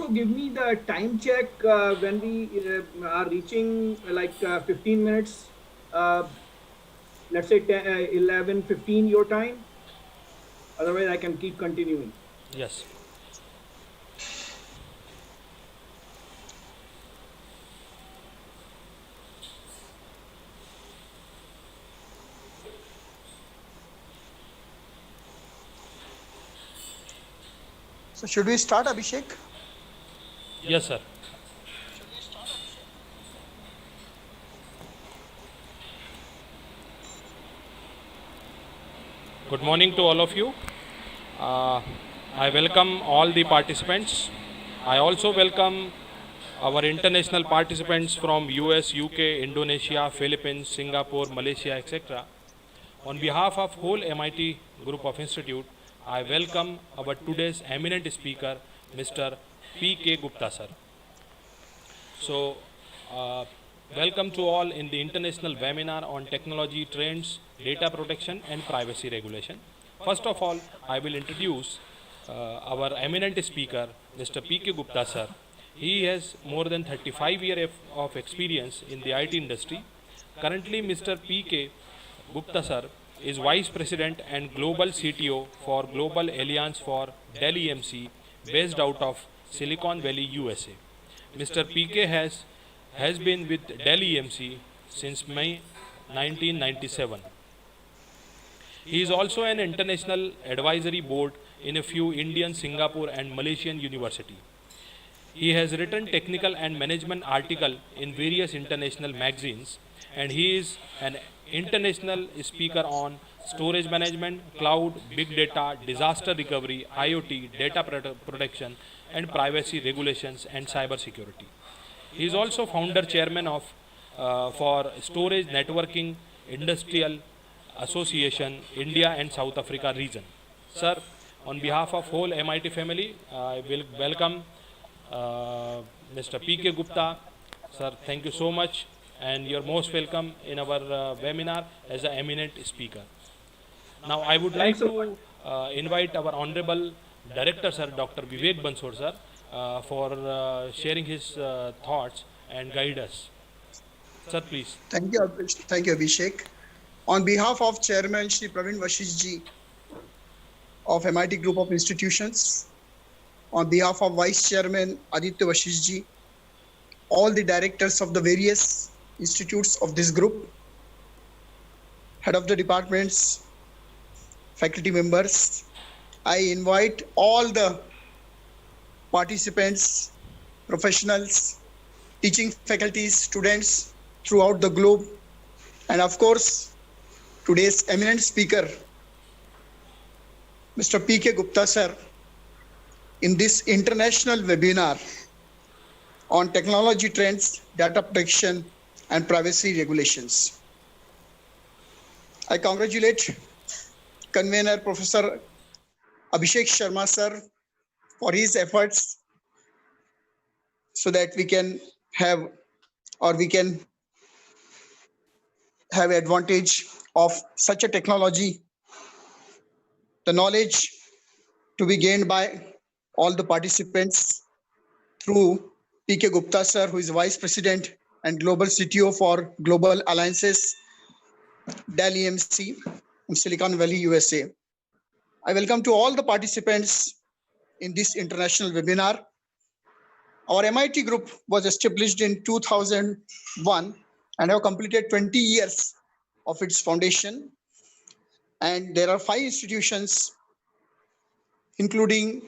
also give me the time check when we are reaching 15 minutes, uh, let's say 10, 11:15 your time. Otherwise, I can keep continuing. Yes. So should we start, Abhishek? Yes, sir. Good morning to all of you. Uh, I welcome all the participants. I also welcome our international participants from US, UK, Indonesia, Philippines, Singapore, Malaysia, etc. On behalf of whole MIT group of institute, I welcome our today's eminent speaker, Mr. P.K. Gupta, sir. So, uh, welcome to all in the international webinar on technology trends, data protection and privacy regulation. First of all, I will introduce our eminent speaker, Mr. P.K. Gupta, sir. He has more than 35 years of experience in the IT industry. Currently, Mr. P.K. Gupta, sir, is Vice President and Global CTO for Global Alliance for DellEMC, based out of Silicon Valley, USA. Mr. PK has been with DellEMC since May 1997. He is also an international advisory board in a few Indian, Singapore and Malaysian university. He has written technical and management articles in various international magazines, and he is an international speaker on storage management, cloud, big data, disaster recovery, IoT, data protection, and privacy regulations and cyber security. He is also founder chairman of for Storage Networking Industrial Association India and South Africa region. Sir, on behalf of whole MIT family, I will welcome Mr. P.K. Gupta. Sir, thank you so much, and you're most welcome in our webinar as an eminent speaker. Now, I would like Thanks a lot. to invite our honorable director, sir, Dr. Vivek Bansod, sir, for sharing his thoughts and guide us. Sir, please. Thank you, thank you, Abhishek. On behalf of Chairman Shri Praveen Vashishji of MIT Group of Institutions, on behalf of Vice Chairman Aditya Vashishji, all the directors of the various institutes of this group, head of the departments, faculty members, I invite all the participants, professionals, teaching faculties, students throughout the globe, and of course, today's eminent speaker, Mr. P.K. Gupta, sir, in this international webinar on technology trends, data protection, and privacy regulations. I congratulate Convener Professor Abhishek Sharma, sir, for his efforts so that we can have advantage of such a technology, the knowledge to be gained by all the participants through P.K. Gupta, sir, who is Vice President and Global CTO for Global Alliances, DellEMC, in Silicon Valley, USA. I welcome to all the participants in this international webinar. Our MIT group was established in 2001 and have completed 20 years of its foundation. And there are 5 institutions, including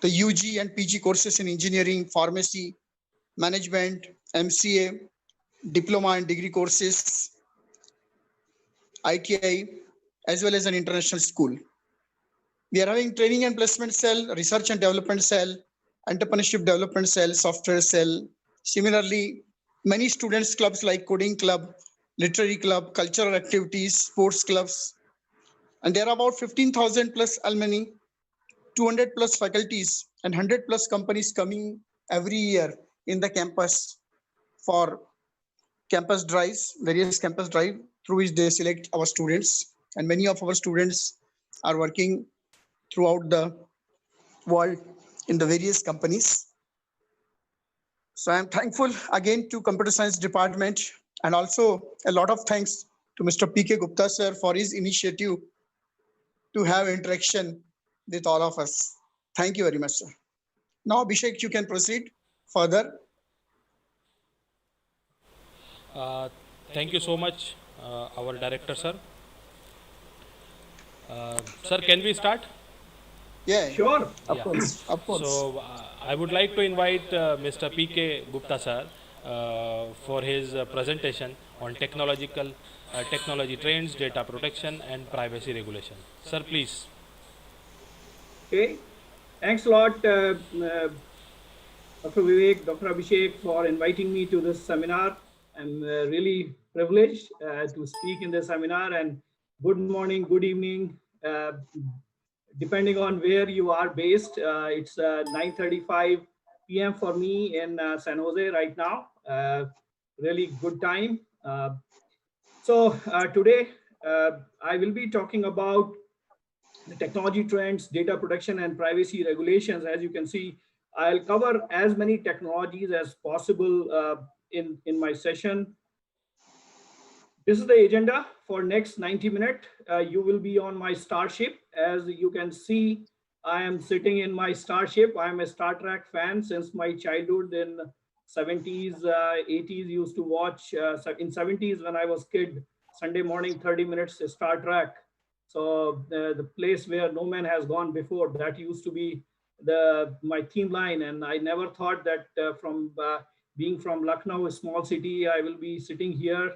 the UG and PG courses in engineering, pharmacy, management, MCA, diploma and degree courses, ITI, as well as an international school. We are having training and placement cell, research and development cell, entrepreneurship development cell, software cell. Similarly, many students clubs like coding club, literary club, cultural activities, sports clubs. And there are about 15,000 plus alumni, 200 plus faculties, and 100 plus companies coming every year in the campus for campus drives, various campus drive through which they select our students. And many of our students are working throughout the world in the various companies. So I'm thankful again to Computer Science Department, and also a lot of thanks to Mr. P.K. Gupta sir for his initiative to have interaction with all of us. Thank you very much, sir. Now, Abhishek, you can proceed further. Uh, Thank you so much, our director, sir. Sir, can we start? Yeah, Sure. of Yeah. course, of course. So I would like to invite Mr. P.K. Gupta, sir, for his presentation on technology trends, data protection, and privacy regulation. Sir, please. Okay. Thanks a lot, Dr. Vivek, Dr. Abhishek, for inviting me to this seminar. I'm really privileged to speak in this seminar. And good morning, good evening, depending on where you are based. It's 9:35 p.m. for me in San Jose right now. Really good time. So today I will be talking about the technology trends, data protection, and privacy regulations. As you can see, I'll cover as many technologies as possible in my session. This is the agenda for next 90 minutes. You will be on my starship. As you can see, I am sitting in my starship. I am a Star Trek fan since my childhood in 70s, 80s. Used to watch in 70s when I was kid. Sunday morning, 30 minutes Star Trek. So the place where no man has gone before. That used to be my theme line, and I never thought that from being from Lucknow, a small city, I will be sitting here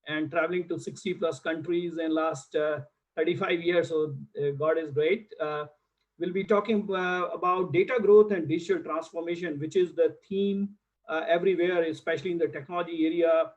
and traveling to 60 plus countries in last 35 years. So God is great. We'll be talking about data growth and digital transformation, which is the theme everywhere, especially in the technology area,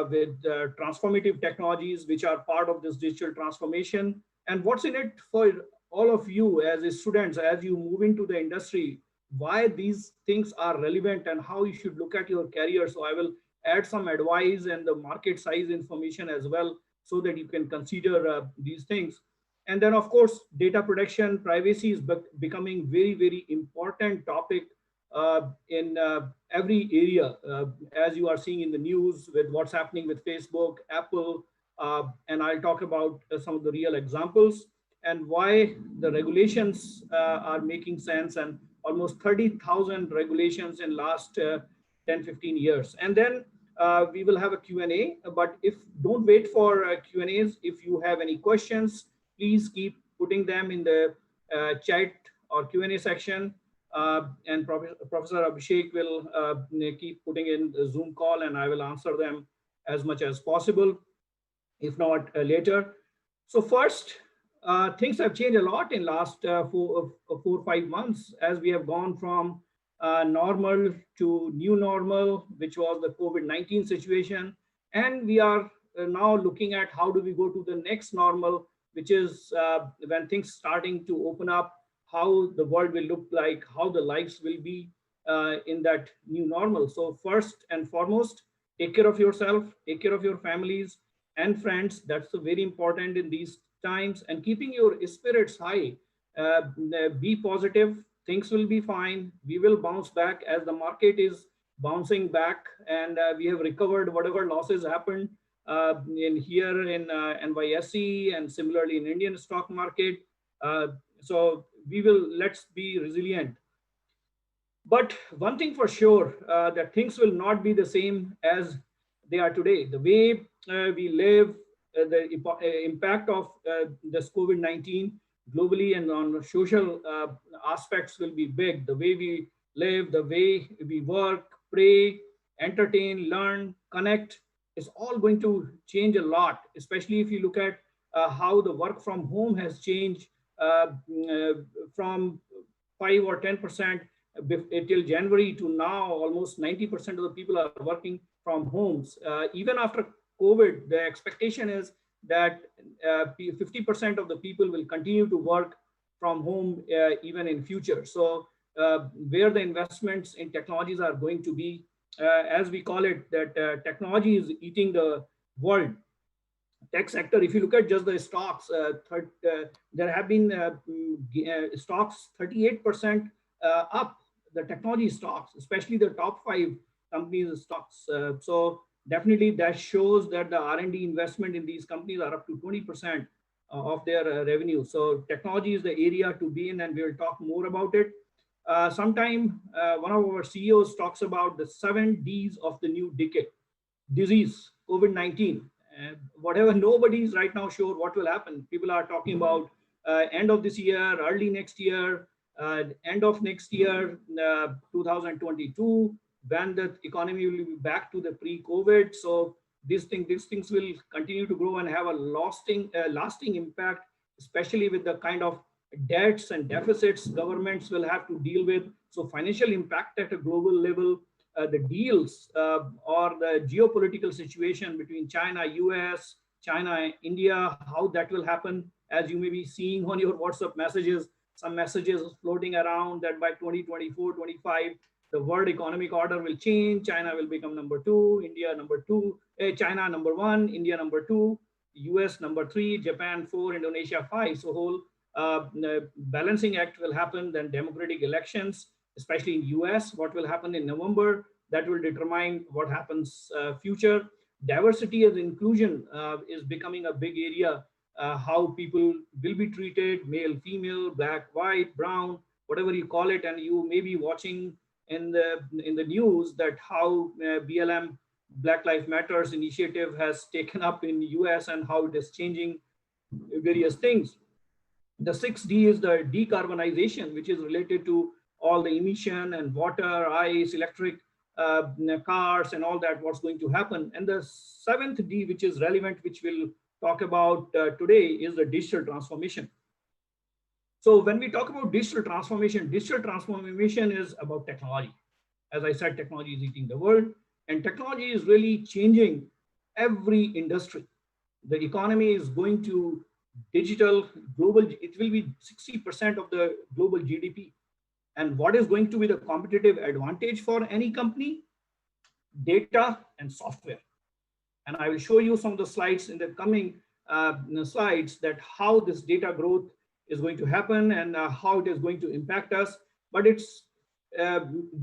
with transformative technologies, which are part of this digital transformation. And what's in it for all of you as students, as you move into the industry, why these things are relevant and how you should look at your career. So I will add some advice and the market size information as well, so that you can consider these things. And then of course, data protection, privacy is becoming very, very important topic in every area, as you are seeing in the news with what's happening with Facebook, Apple, and I'll talk about some of the real examples and why the regulations are making sense, and almost 30,000 regulations in last 10, 15 years. And then we will have a Q&A, but if don't wait for Q&As. If you have any questions, please keep putting them in the chat or Q&A section. And Professor Abhishek will keep putting in the Zoom call, and I will answer them as much as possible, if not later. So first, things have changed a lot in last 4 or 5 months, as we have gone from normal to new normal, which was the COVID-19 situation. And we are now looking at how do we go to the next normal, which is when things starting to open up, how the world will look like, how the lives will be in that new normal. So first and foremost, take care of yourself, take care of your families and friends. That's very important in these times. And keeping your spirits high, be positive. Things will be fine. We will bounce back as the market is bouncing back, and we have recovered whatever losses happened in here in NYSE and similarly in Indian stock market. So let's be resilient. But one thing for sure, that things will not be the same as they are today. The way we live, the impact of this COVID-19 globally and on social aspects will be big. The way we live, the way we work, pray, entertain, learn, connect is all going to change a lot, especially if you look at how the work from home has changed from 5 or 10% till January to now, almost 90% of the people are working from homes. Even after COVID, the expectation is that 50% of the people will continue to work from home even in future. So where the investments in technologies are going to be, as we call it, that technology is eating the world. Tech sector, if you look at just the stocks, there have been stocks 38% up, the technology stocks, especially the top five companies' stocks. So definitely that shows that the R&D investment in these companies are up to 20% of their revenue. So technology is the area to be in, and we will talk more about it. Sometime one of our CEOs talks about the 7 Ds of the new decade. Disease, COVID-19, whatever, nobody is right now sure what will happen. People are talking about end of this year, early next year, end of next year, 2022, when the economy will be back to the pre-COVID. So these things will continue to grow and have a lasting impact, especially with the kind of debts and deficits governments will have to deal with. So financial impact at a global level, the deals or the geopolitical situation between China, US, China, India, how that will happen. As you may be seeing on your WhatsApp messages, some messages floating around that by 2024, 25, the world economic order will change. China will become number two, India number two, China number one, India number two, US number three, Japan four, Indonesia five. So whole balancing act will happen. Then democratic elections, especially in US, what will happen in November, that will determine what happens future. Diversity and inclusion is becoming a big area, how people will be treated, male, female, black, white, brown, whatever you call it. And you may be watching in the news that how BLM, Black Lives Matters initiative has taken up in US and how it is changing various things. The 6D is the decarbonization, which is related to all the emission and water, ice, electric cars, and all that, what's going to happen. And the 7th D, which is relevant, which we'll talk about today, is the digital transformation. So when we talk about digital transformation is about technology. As I said, technology is eating the world, and technology is really changing every industry. The economy is going to digital, global. It will be 60% of the global GDP. And what is going to be the competitive advantage for any company? Data and software. And I will show you some of the slides in the coming slides that how this data growth is going to happen and how it is going to impact us. But it's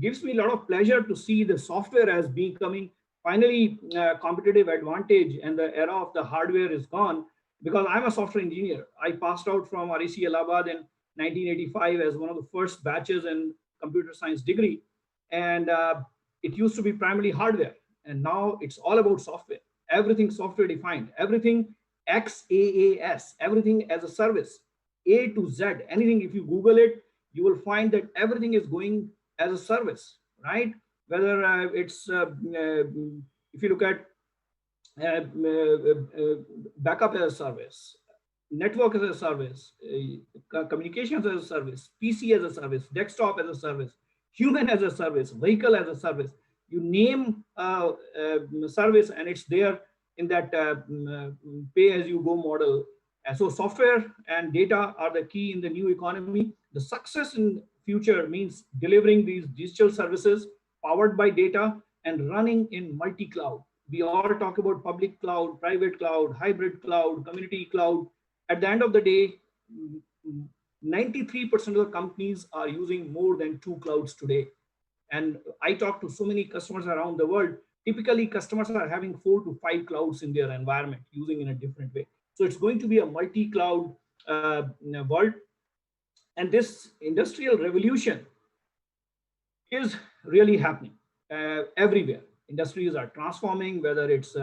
gives me a lot of pleasure to see the software as becoming finally competitive advantage, and the era of the hardware is gone, because I'm a software engineer. I passed out from REC Allahabad in 1985 as one of the first batches in computer science degree. And it used to be primarily hardware. And now it's all about software. Everything software defined, everything XaaS, everything as a service, A to Z, anything. If you Google it, you will find that everything is going as a service, right? Whether it's, if you look at backup as a service, network as a service, communications as a service, PC as a service, desktop as a service, human as a service, vehicle as a service. You name service and it's there in that pay-as-you-go model. And so software and data are the key in the new economy. The success in future means delivering these digital services powered by data and running in multi-cloud. We all talk about public cloud, private cloud, hybrid cloud, community cloud. At the end of the day, 93% of the companies are using more than 2 clouds today. And I talk to so many customers around the world. Typically, customers are having 4 to 5 clouds in their environment, using in a different way. So it's going to be a multi-cloud world. And this industrial revolution is really happening everywhere. Industries are transforming, whether it's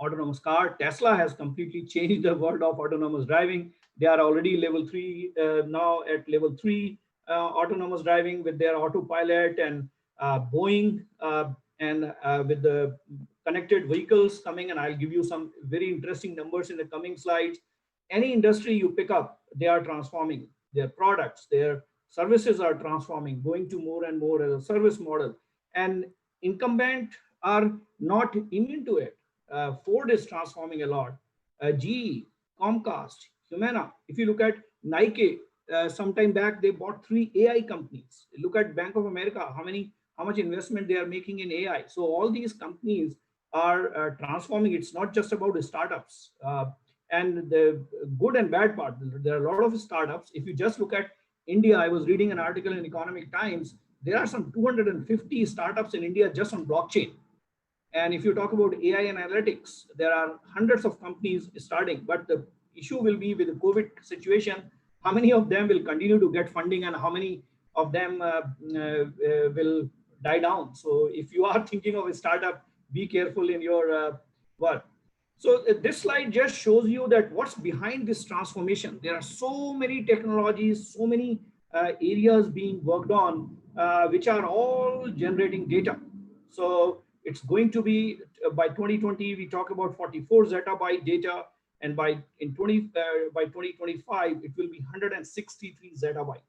autonomous car. Tesla has completely changed the world of autonomous driving. They are already level 3, now at level 3 autonomous driving with their autopilot, and Boeing and with the connected vehicles coming. And I'll give you some very interesting numbers in the coming slides. Any industry you pick up, they are transforming their products, their services are transforming, going to more and more as a service model. And incumbent are not immune to it. Ford is transforming a lot. GE, Comcast, Humana. If you look at Nike, sometime back they bought 3 AI companies. Look at Bank of America, how much investment they are making in AI. So all these companies are transforming. It's not just about the startups. And the good and bad part, there are a lot of startups. If you just look at India, I was reading an article in Economic Times. there are some 250 startups in India just on blockchain. And if you talk about AI and analytics, there are hundreds of companies starting, but the issue will be with the COVID situation, how many of them will continue to get funding and how many of them will die down. So if you are thinking of a startup, be careful in your work. So this slide just shows you that what's behind this transformation. There are so many technologies, so many areas being worked on, which are all generating data. So it's going to be by 2020, we talk about 44 zettabyte data, and by 2025, it will be 163 zettabyte.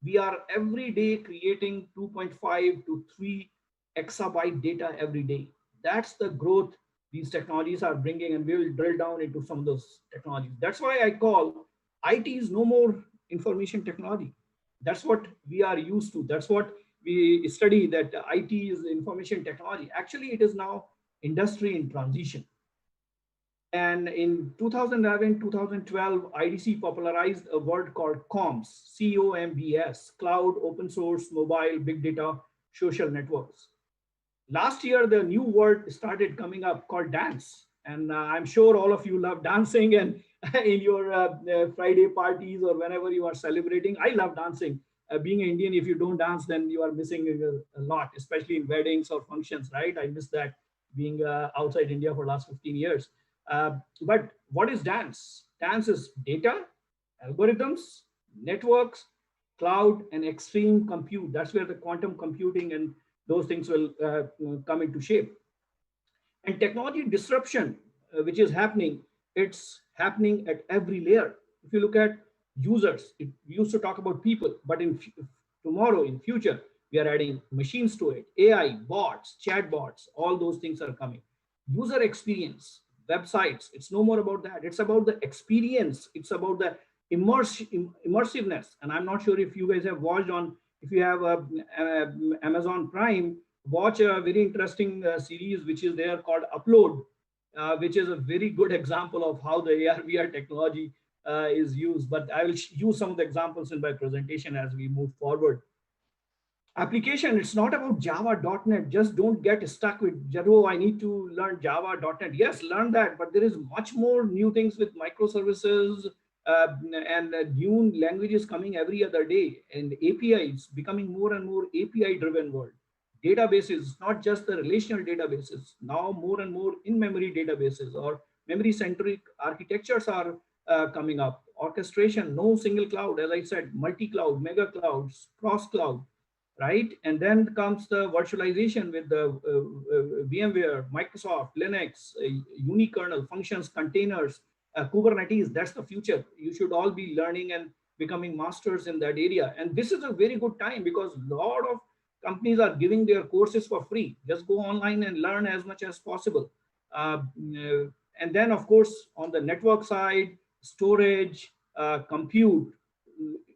We are every day creating 2.5 to 3 exabyte data every day. That's the growth these technologies are bringing, and we will drill down into some of those technologies. That's why I call IT is no more information technology. That's what we are used to. That's what we study, that IT is information technology. Actually, it is now industry in transition. And in 2011, 2012, IDC popularized a word called COMS, COMBS, cloud, open source, mobile, big data, social networks. Last year, the new word started coming up called dance. And I'm sure all of you love dancing, and in your Friday parties or whenever you are celebrating. I love dancing. Being an Indian, if you don't dance, then you are missing a lot, especially in weddings or functions, right? I miss that, being outside India for the last 15 years. But what is dance? Dance is data, algorithms, networks, cloud, and extreme compute. That's where the quantum computing and those things will come into shape. And technology disruption, which is happening, it's happening at every layer. If you look at users, we used to talk about people, but in tomorrow, in future, we are adding machines to it. AI, bots, chatbots, all those things are coming. User experience, websites, it's no more about that. It's about the experience. It's about the immersiveness. And I'm not sure if you guys have watched on, if you have Amazon Prime, watch a very interesting series which is there called Upload, which is a very good example of how the AR VR technology is used. But I will use some of the examples in my presentation as we move forward. Application, it's not about Java.NET. Just don't get stuck with Java. I need to learn Java.NET. Yes, learn that, but there is much more new things with microservices and new languages coming every other day, and APIs becoming more and more API driven world. Databases, not just the relational databases, now more and more in-memory databases or memory-centric architectures are coming up. Orchestration, no single cloud, as I said, multi-cloud, mega clouds, cross-cloud, right? And then comes the virtualization with the VMware, Microsoft, Linux, unikernel, functions, containers, Kubernetes. That's the future. You should all be learning and becoming masters in that area. And this is a very good time because a lot of companies are giving their courses for free. Just go online and learn as much as possible. And then, of course, on the network side, storage, compute,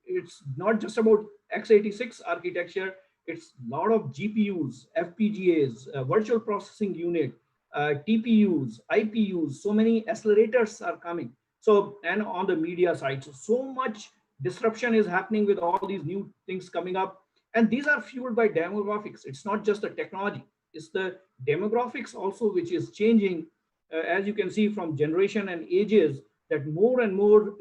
it's not just about x86 architecture. It's a lot of GPUs, FPGAs, virtual processing unit, TPUs, IPUs. So many accelerators are coming. So, and on the media side, so much disruption is happening with all these new things coming up. And these are fueled by demographics. It's not just the technology, it's the demographics also, which is changing, as you can see from generation and ages, that more and more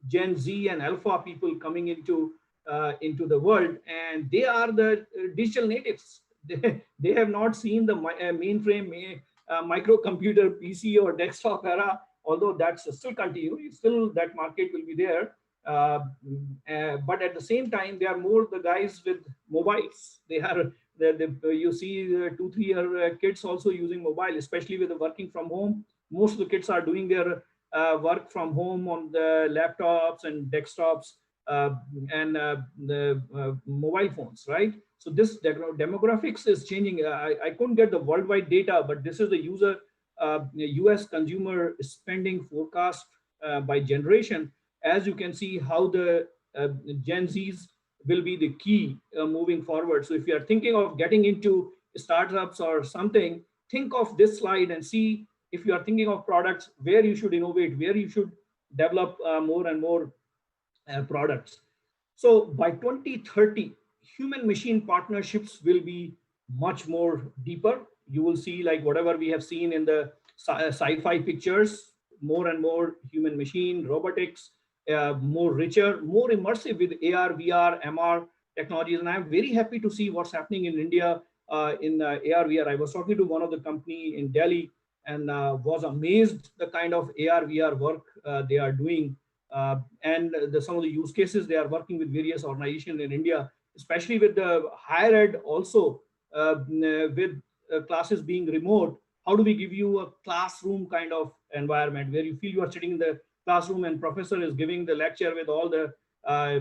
Gen Z and Alpha people coming into the world, and they are the digital natives. They have not seen the mainframe, microcomputer, PC or desktop era, although that's still continue. Still, that market will be there. But at the same time, they are more the guys with mobiles. They are you see 2-3 year kids also using mobile, especially with the working from home. Most of the kids are doing their work from home on the laptops and desktops and the mobile phones, right? So this demographics is changing. I couldn't get the worldwide data, but this is the user US consumer spending forecast by generation. As you can see how the Gen Zs will be the key moving forward. So if you are thinking of getting into startups or something, think of this slide and see if you are thinking of products, where you should innovate, where you should develop more and more products. So by 2030, human machine partnerships will be much more deeper. You will see like whatever we have seen in the sci-fi pictures, more and more human machine robotics, more richer, more immersive with AR, VR, MR technologies. And I'm very happy to see what's happening in India in AR, VR. I was talking to one of the company in Delhi and was amazed the kind of AR, VR work they are doing, and some of the use cases they are working with various organizations in India, especially with the higher ed also, with classes being remote. How do we give you a classroom kind of environment where you feel you are sitting in the classroom and professor is giving the lecture with all the uh,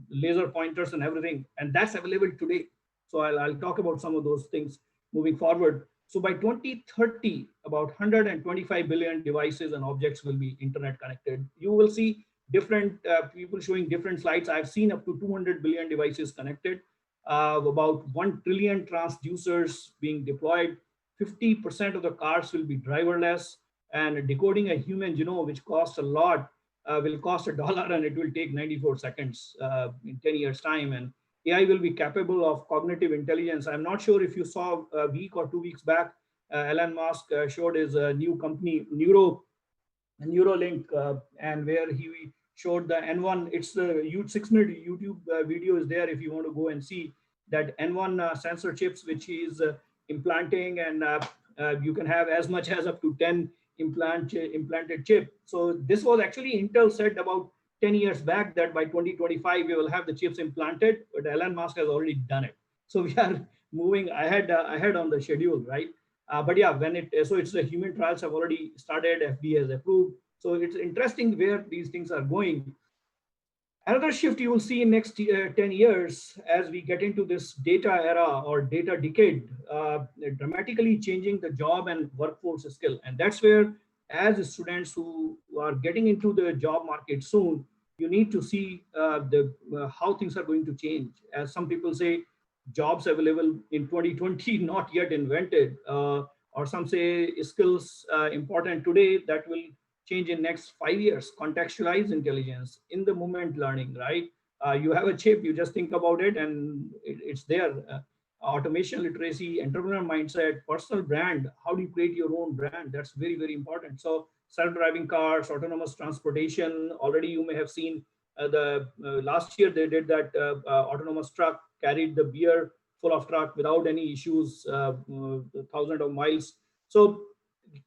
laser pointers and everything, and that's available today. So I'll talk about some of those things moving forward. So by 2030, about 125 billion devices and objects will be internet connected. You will see different people showing different slides. I've seen up to 200 billion devices connected, about 1 trillion transducers being deployed. 50% of the cars will be driverless, and decoding a human genome, which costs a lot, will cost $1 and it will take 94 seconds in 10 years time. And AI will be capable of cognitive intelligence. I'm not sure if you saw a week or 2 weeks back, Elon Musk showed his new company, Neuralink, and where he showed the N1. It's the 6-minute YouTube video is there if you want to go and see that N1 sensor chips, which he is implanting, and you can have as much as up to 10 implanted chip. So this was actually Intel said about 10 years back that by 2025 we will have the chips implanted, but Elon Musk has already done it. So we are moving ahead on the schedule, right? But yeah, it's the human trials have already started, FDA has approved. So it's interesting where these things are going. Another shift you will see in next 10 years as we get into this data era or data decade, dramatically changing the job and workforce skill. And that's where, as students who are getting into the job market soon, you need to see how things are going to change. As some people say, jobs available in 2020 not yet invented, or some say skills important today that will change in next 5 years. Contextualized intelligence, in the moment learning, right? You have a chip, you just think about it and it's there. Automation literacy, entrepreneur mindset, personal brand. How do you create your own brand? That's very, very important. So self-driving cars, autonomous transportation. Already you may have seen the last year they did that autonomous truck carried the beer full of truck without any issues, thousands of miles. So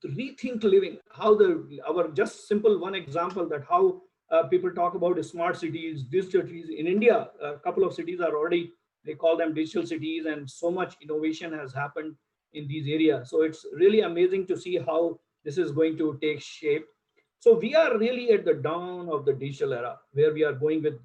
rethink living, how our just simple one example that how people talk about smart cities, digital cities. In India, a couple of cities are already, they call them digital cities, and so much innovation has happened in these areas. So it's really amazing to see how this is going to take shape. So we are really at the dawn of the digital era where we are going with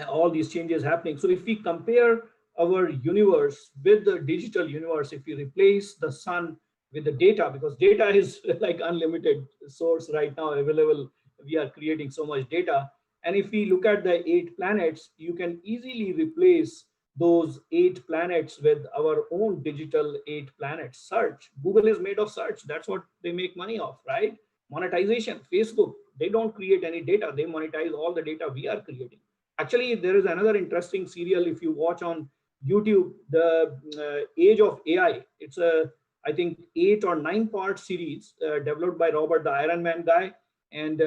all these changes happening. So if we compare our universe with the digital universe, if we replace the sun with the data, because data is like unlimited source right now available, we are creating so much data. And if we look at the 8 planets, you can easily replace those 8 planets with our own digital 8 planets. Search, Google is made of search. That's what they make money of, right? Monetization, Facebook, they don't create any data, they monetize all the data we are creating. Actually, there is another interesting serial if you watch on YouTube, the Age of AI. It's a, I think, 8 or 9 part series developed by Robert, the Iron Man guy, and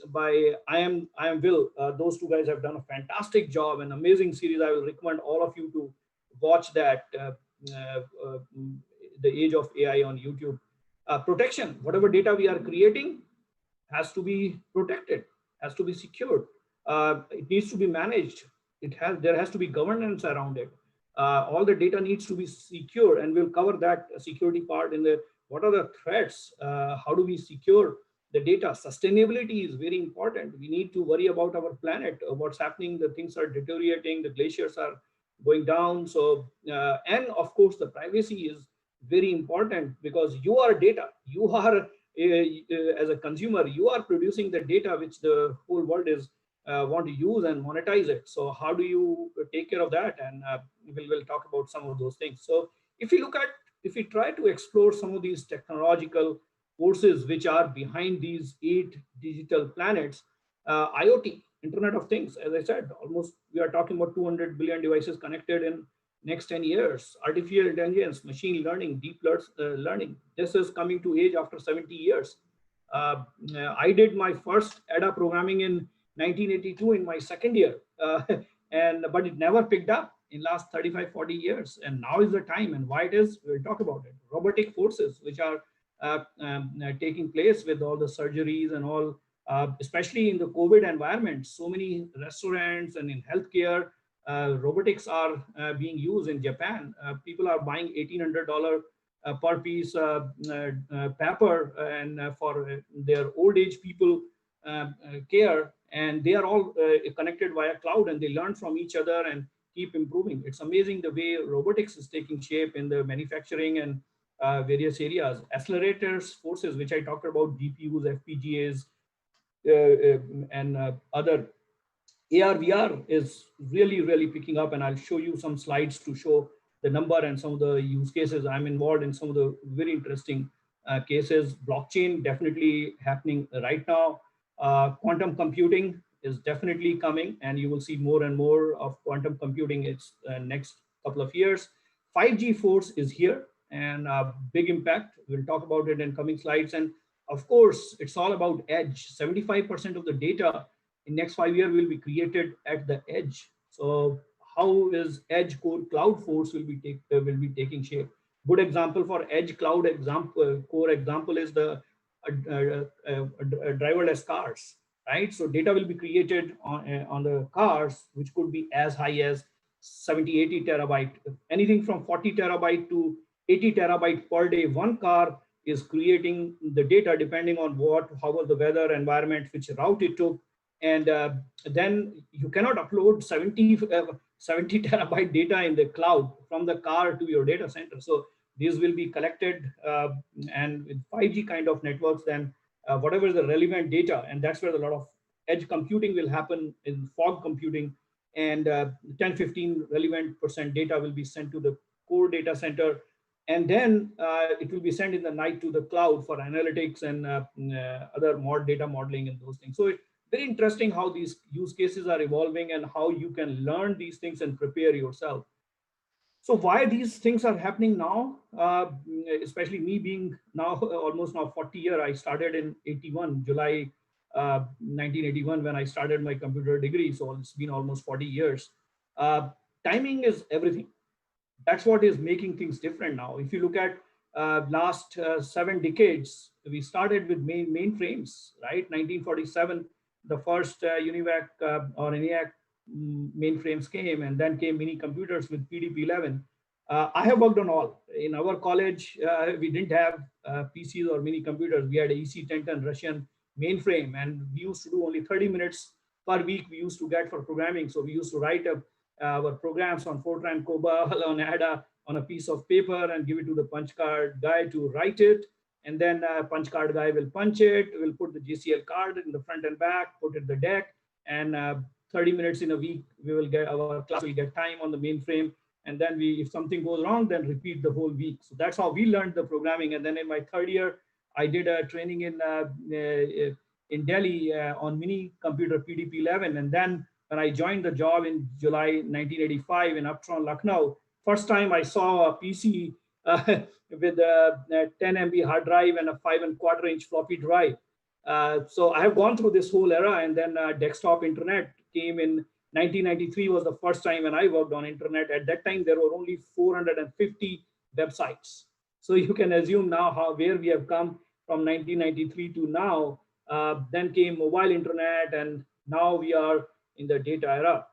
by I am Will. Those two guys have done a fantastic job, an amazing series. I will recommend all of you to watch that. The Age of AI on YouTube. Protection, whatever data we are creating has to be protected, has to be secured. It needs to be managed. There has to be governance around it. All the data needs to be secure, and we'll cover that security part in the what are the threats, how do we secure the data. Sustainability is very important. We need to worry about our planet, what's happening, the things are deteriorating, the glaciers are going down. So and of course the privacy is very important, because you are data, you are as a consumer, you are producing the data which the whole world is want to use and monetize it. So how do you take care of that? And we'll talk about some of those things. So if we try to explore some of these technological forces which are behind these 8 digital planets, IoT, Internet of Things. As I said, almost we are talking about 200 billion devices connected in next 10 years. Artificial intelligence, machine learning, deep learning. This is coming to age after 70 years. I did my first ADA programming in 1982 in my second year, but it never picked up in last 35, 40 years. And now is the time, and why it is, we'll talk about it. Robotic forces, which are taking place with all the surgeries and all, especially in the COVID environment. So many restaurants and in healthcare, robotics are being used in Japan. People are buying $1,800 per piece paper and for their old age people care, and they are all connected via cloud, and they learn from each other and keep improving. It's amazing the way robotics is taking shape in the manufacturing and various areas. Accelerators, forces, which I talked about, GPUs, FPGAs, and other. AR VR is really, really picking up, and I'll show you some slides to show the number and some of the use cases. I'm involved in some of the very interesting cases. Blockchain definitely happening right now. Quantum computing is definitely coming, and you will see more and more of quantum computing its next couple of years. 5G force is here, and big impact. We'll talk about it in coming slides. And of course, it's all about edge. 75% of the data in next 5 years will be created at the edge. So how is edge core cloud force will be taking shape? Good example for edge cloud core example is the driverless cars, right? So data will be created on the cars, which could be as high as 70, 80 terabyte, anything from 40 terabyte to 80 terabyte per day. One car is creating the data depending on how was the weather environment, which route it took. And then you cannot upload 70 terabyte data in the cloud from the car to your data center. So these will be collected, and with 5G kind of networks, then whatever is the relevant data, and that's where a lot of edge computing will happen in fog computing, and 10-15 relevant % data will be sent to the core data center, and then it will be sent in the night to the cloud for analytics and other data modeling and those things. So very interesting how these use cases are evolving and how you can learn these things and prepare yourself. So why these things are happening now, especially me being now almost 40 years. I started in 81, July 1981 when I started my computer degree. So it's been almost 40 years. Timing is everything. That's what is making things different now. If you look at last 7 decades, we started with mainframes, right? 1947, the first UNIVAC or ENIAC mainframes came, and then came mini computers with PDP-11. I have worked on all. In our college, we didn't have PCs or mini computers. We had a EC-1010 Russian mainframe, and we used to do only 30 minutes per week we used to get for programming. So we used to write our programs on Fortran, COBOL, on ADA on a piece of paper and give it to the punch card guy to write it. And then punch card guy will punch it, will put the JCL card in the front and back, put it the deck, and 30 minutes in a week, our class will get time on the mainframe. And then if something goes wrong, then repeat the whole week. So that's how we learned the programming. And then in my 3rd year, I did a training in Delhi on mini computer PDP-11. And then when I joined the job in July 1985 in Uptown Lucknow, first time I saw a PC with a 10 MB hard drive and a 5¼ inch floppy drive. So I have gone through this whole era, and then desktop internet came in 1993 was the first time when I worked on internet. At that time, there were only 450 websites. So you can assume now where we have come from 1993 to now. Then came mobile internet, and now we are in the data era.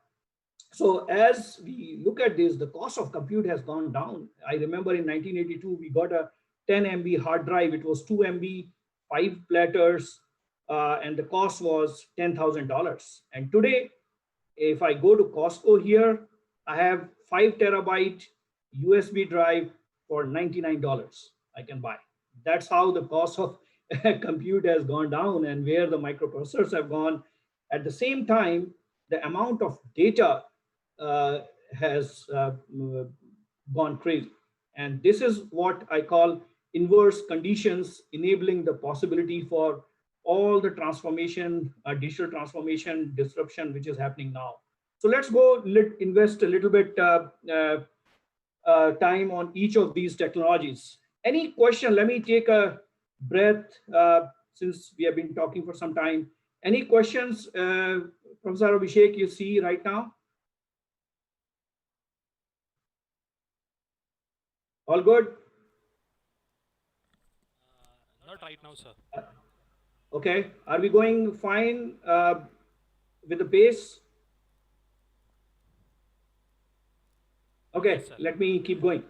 So as we look at this, the cost of compute has gone down. I remember in 1982, we got a 10 MB hard drive. It was 2 MB, 5 platters, and the cost was $10,000. And today, if I go to Costco here, I have 5 terabyte USB drive for $99 I can buy. That's how the cost of compute has gone down and where the microprocessors have gone. At the same time, the amount of data has gone crazy. And this is what I call inverse conditions enabling the possibility for all the transformation, digital transformation, disruption, which is happening now. So let's go invest a little bit time on each of these technologies. Any question? Let me take a breath since we have been talking for some time. Any questions, Professor Abhishek, you see right now? All good? Not right now, sir. Okay. Are we going fine with the pace? Okay, Yes, sir. let me keep going.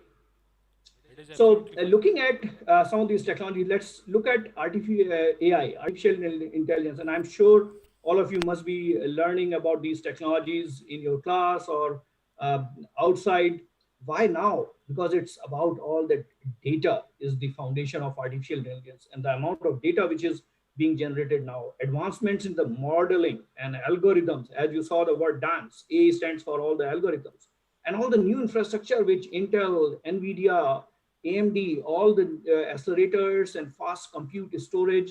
It is So absolutely fine. looking at some of these technologies, let's look at artificial AI, artificial intelligence, and I'm sure all of you must be learning about these technologies in your class or uh, outside. Why now? Because it's about all that data is the foundation of artificial intelligence, and the amount of data which is being generated now. Advancements in the modeling and algorithms, as you saw the word dance, A stands for all the algorithms, and all the new infrastructure which Intel, Nvidia, AMD, all the accelerators and fast compute storage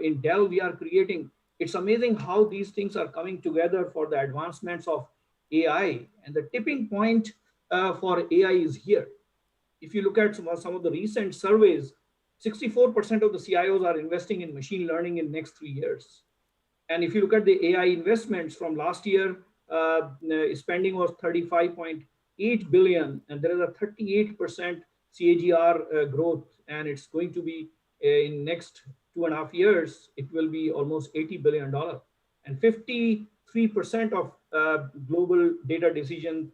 in Dell we are creating. It's amazing how these things are coming together for the advancements of AI. And the tipping point for AI is here. If you look at some of the recent surveys, 64% of the CIOs are investing in machine learning in next 3 years. And if you look at the AI investments from last year, spending was 35.8 billion, and there is a 38% CAGR growth, and it's going to be in next 2.5 years, it will be almost $80 billion, and 53% of global data decision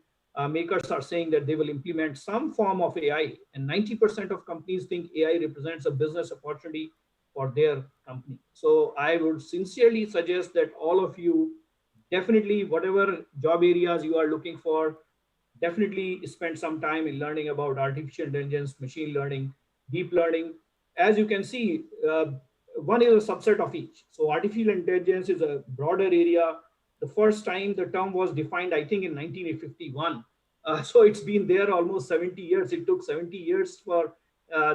makers are saying that they will implement some form of AI, and 90% of companies think AI represents a business opportunity for their company. So I would sincerely suggest that all of you definitely, whatever job areas you are looking for, definitely spend some time in learning about artificial intelligence, machine learning, deep learning. As you can see, one is a subset of each. So artificial intelligence is a broader area. The first time the term was defined, I think in 1951. So it's been there almost 70 years. It took 70 years for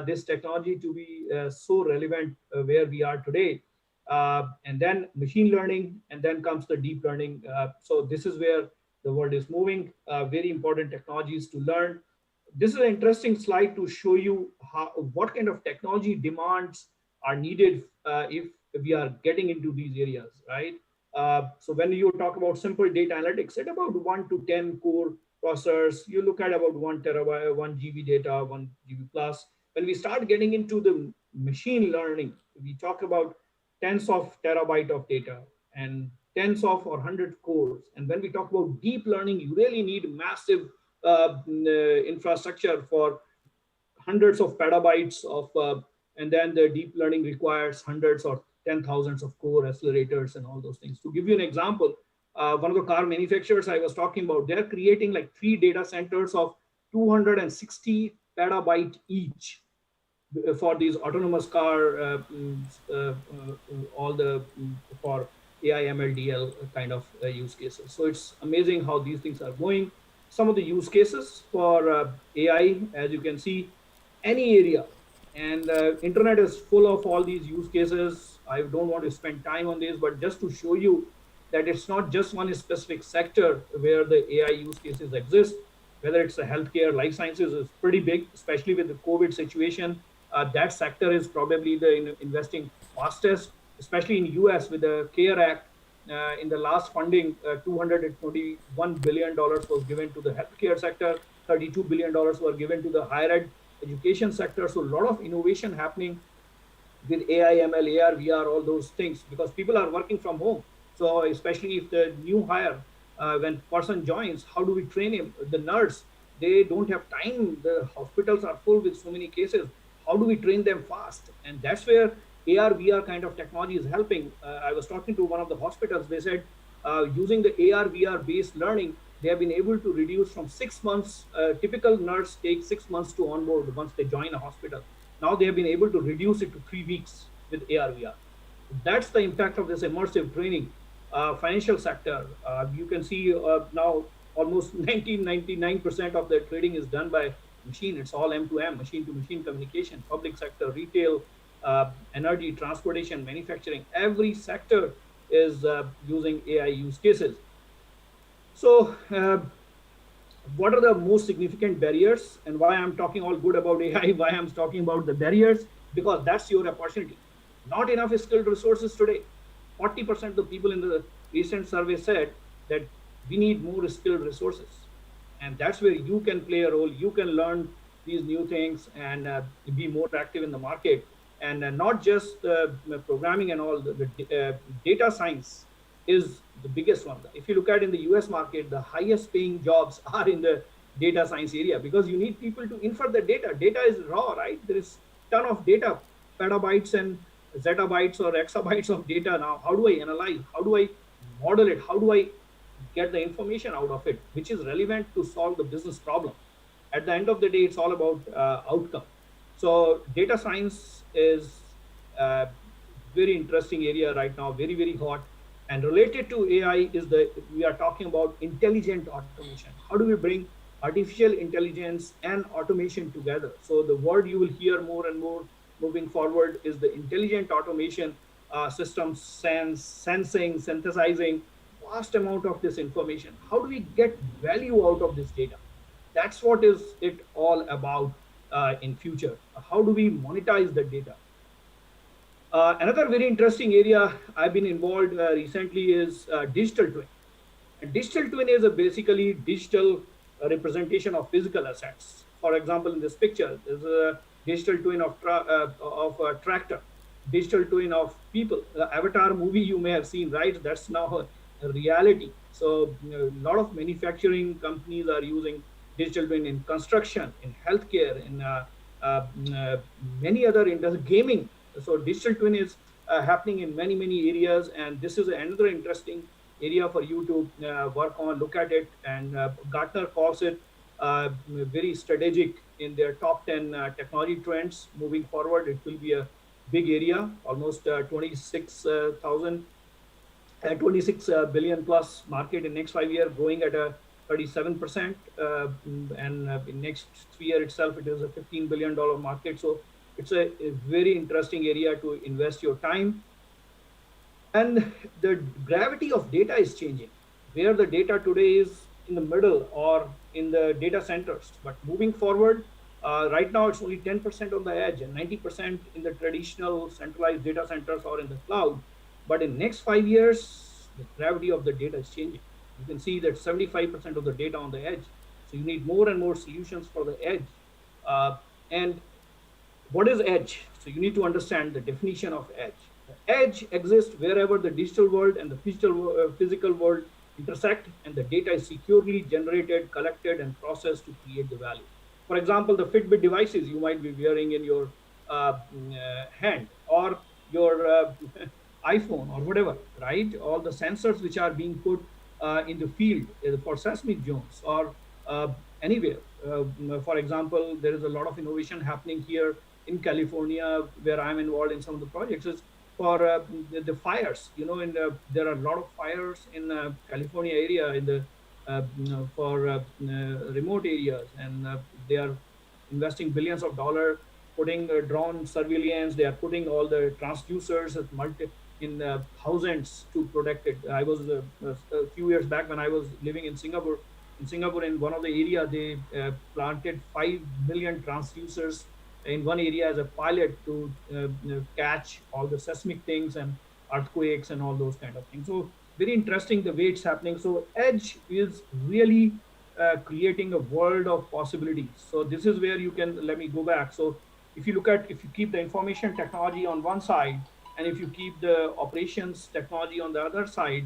this technology to be so relevant where we are today. And then machine learning, and then comes the deep learning. So this is where the world is moving. Very important technologies to learn. This is an interesting slide to show you what kind of technology demands are needed if we are getting into these areas, right? So when you talk about simple data analytics, at about 1 to 10 core processors, you look at about 1 terabyte, 1 GB data, 1 GB plus. When we start getting into the machine learning, we talk about tens of terabyte of data and tens of or 100 cores. And when we talk about deep learning, you really need massive infrastructure for hundreds of petabytes of, and then the deep learning requires hundreds or 10,000s of core accelerators and all those things. To give you an example, one of the car manufacturers I was talking about, they're creating like 3 data centers of 260 petabyte each for these autonomous car, all the for AI, ML, kind of use cases. So it's amazing how these things are going. Some of the use cases for AI, as you can see, any area, and internet is full of all these use cases. I don't want to spend time on this, but just to show you that it's not just one specific sector where the AI use cases exist. Whether it's a healthcare, life sciences is pretty big, especially with the COVID situation. That sector is probably the investing fastest, especially in US with the CARE Act. In the last funding, $221 billion was given to the healthcare sector, $32 billion were given to the higher ed education sector. So a lot of innovation happening with AI, ML, AR, VR, all those things, because people are working from home. So especially if the new hire, when person joins, how do we train him? The nurse, they don't have time. The hospitals are full with so many cases. How do we train them fast? And that's where AR, VR kind of technology is helping. I was talking to one of the hospitals. They said using the AR, VR based learning, they have been able to reduce from 6 months. Typical nurse takes 6 months to onboard once they join a hospital. Now they have been able to reduce it to 3 weeks with AR, VR. That's the impact of this immersive training. Financial sector, you can see now almost 99% of the trading is done by machine. It's all M to M, machine to machine communication. Public sector, retail, energy, transportation, manufacturing. Every sector is using AI use cases. So, what are the most significant barriers, and why I'm talking all good about AI, why I'm talking about the barriers? Because that's your opportunity. Not enough skilled resources today. 40% of the people in the recent survey said that we need more skilled resources. And that's where you can play a role. You can learn these new things and be more active in the market. And not just programming and all, the data science is the biggest one. If you look at in the US market, the highest paying jobs are in the data science area, because you need people to infer the data. Data is raw, right? There is ton of data, petabytes and zettabytes or exabytes of data. Now, how do I analyze? How do I model it? How do I get the information out of it, which is relevant to solve the business problem? At the end of the day, it's all about outcome. So data science is a very interesting area right now, very, very hot. And related to AI is we are talking about intelligent automation. How do we bring artificial intelligence and automation together? So the word you will hear more and more moving forward is the intelligent automation systems, sensing, synthesizing vast amount of this information. How do we get value out of this data? That's what is it all about in future. How do we monetize the data? Another very interesting area I've been involved recently is digital twin. A digital twin is a basically digital representation of physical assets. For example, in this picture, there's a digital twin of a tractor, digital twin of people. The Avatar movie you may have seen, right? That's now a reality. So a lot of manufacturing companies are using digital twin in construction, in healthcare, in many other industries, gaming. So digital twin is happening in many areas, and this is another interesting area for you to work on, look at it. And Gartner calls it very strategic in their top 10 technology trends moving forward. It will be a big area, almost 26 billion plus market in next 5 years, growing at a 37%. And in next 3 year itself, it is a $15 billion market. So it's a very interesting area to invest your time. And the gravity of data is changing, where the data today is in the middle or in the data centers. But moving forward, right now it's only 10% on the edge and 90% in the traditional centralized data centers or in the cloud. But in next 5 years, the gravity of the data is changing. You can see that 75% of the data on the edge. So you need more and more solutions for the edge. And what is edge? So you need to understand the definition of edge. The edge exists wherever the digital world and the physical world intersect, and the data is securely generated, collected, and processed to create the value. For example, the Fitbit devices you might be wearing in your hand, or your iPhone, or whatever, right? All the sensors which are being put in the field for seismic zones, or anywhere. For example, there is a lot of innovation happening here in California, where I'm involved in some of the projects, is for the fires. There are a lot of fires in California area in the for remote areas, and they are investing billions of dollars, putting drone surveillance. They are putting all the transducers at in thousands to protect it. I was a few years back when I was living in Singapore. In one of the area, they planted 5 million transducers in one area as a pilot to catch all the seismic things and earthquakes and all those kind of things. So very interesting the way it's happening. So edge is really creating a world of possibilities. So this is where you can, let me go back. So if you keep the information technology on one side, and if you keep the operations technology on the other side,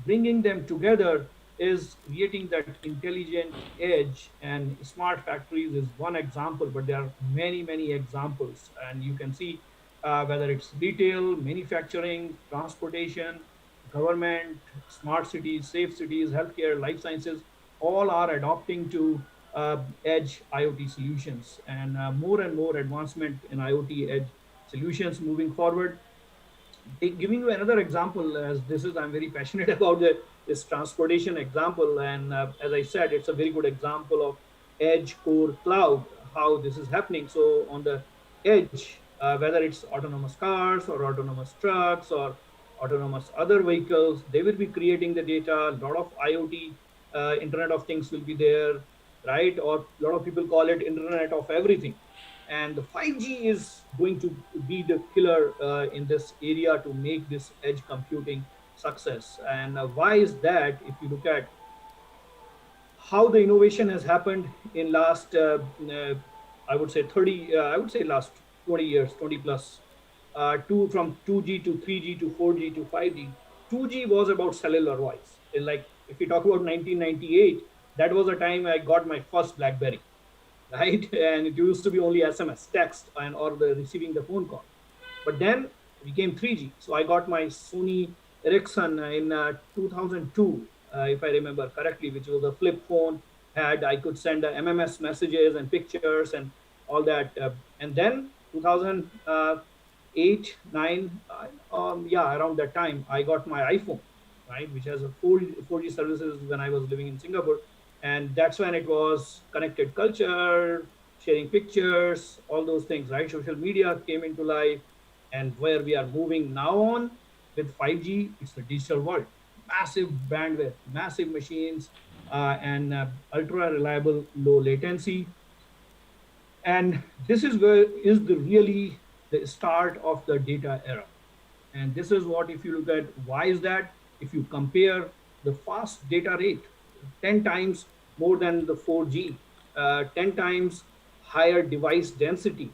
bringing them together is creating that intelligent edge. And smart factories is one example, but there are many examples. And you can see whether it's retail, manufacturing, transportation, government, smart cities, safe cities, healthcare, life sciences, all are adopting to edge IoT solutions. And more and more advancement in IoT edge solutions moving forward. Giving you another example, as this is, I'm very passionate about this transportation example. And as I said, it's a very good example of edge core cloud, how this is happening. So on the edge, whether it's autonomous cars or autonomous trucks or autonomous other vehicles. They will be creating the data. A lot of IoT, Internet of Things will be there, right? Or a lot of people call it Internet of Everything. And the 5G is going to be the killer in this area to make this edge computing success. And why is that? If you look at how the innovation has happened in last I would say 30 I would say last 20 years, 20 plus, from 2G to 3G to 4G to 5G. 2G was about cellular voice. Like if you talk about 1998, that was the time I got my first BlackBerry, right? And it used to be only SMS, text, and or the receiving the phone call. But then it became 3G. So I got my Sony Ericsson in 2002, if I remember correctly, which was a flip phone. Had I could send MMS messages and pictures and all that. And then 2008, 9, yeah, around that time, I got my iPhone, right, which has a 4G services when I was living in Singapore. And that's when it was connected culture, sharing pictures, all those things, right? Social media came into life, and where we are moving now on with 5G, it's the digital world. Massive bandwidth, massive machines, and ultra reliable, low latency. And this is where is the really the start of the data era. And this is what, if you look at why is that, if you compare the fast data rate, 10 times more than the 4G, 10 times higher device density,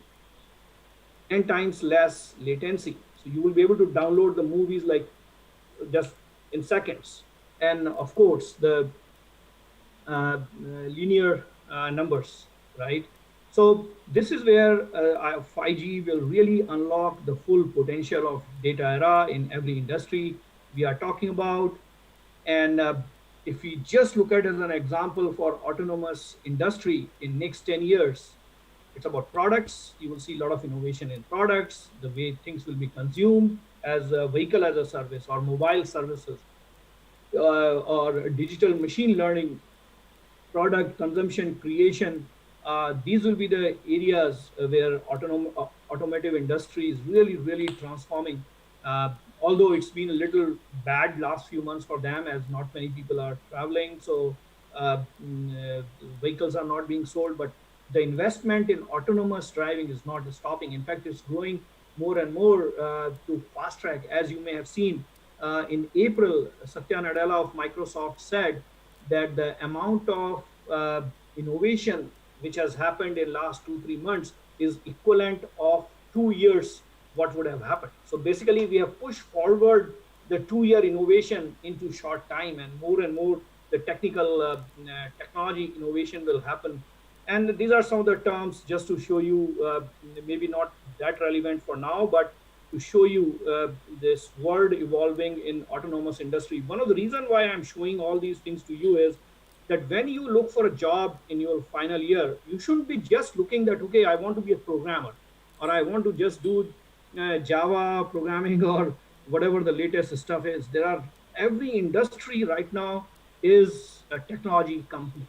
10 times less latency. So you will be able to download the movies like just in seconds. And of course, the linear numbers, right? So this is where 5G will really unlock the full potential of data era in every industry we are talking about. And if we just look at it as an example for autonomous industry in next 10 years, it's about products. You will see a lot of innovation in products, the way things will be consumed as a vehicle as a service or mobile services, or digital machine learning, product consumption, creation. These will be the areas where automotive industry is really, really transforming. Although it's been a little bad last few months for them, as not many people are traveling, so vehicles are not being sold. But the investment in autonomous driving is not stopping. In fact, it's growing more and more to fast track. As you may have seen, in April, Satya Nadella of Microsoft said that the amount of innovation which has happened in last 2 3 months is equivalent of 2 years what would have happened. So basically we have pushed forward the 2 year innovation into short time, and more the technical technology innovation will happen. And these are some of the terms just to show you, maybe not that relevant for now, but to show you this world evolving in autonomous industry. One of the reasons why I'm showing all these things to you is that when you look for a job in your final year, you shouldn't be just looking that, okay, I want to be a programmer, or I want to just do Java programming or whatever the latest stuff is. There are, every industry right now is a technology company.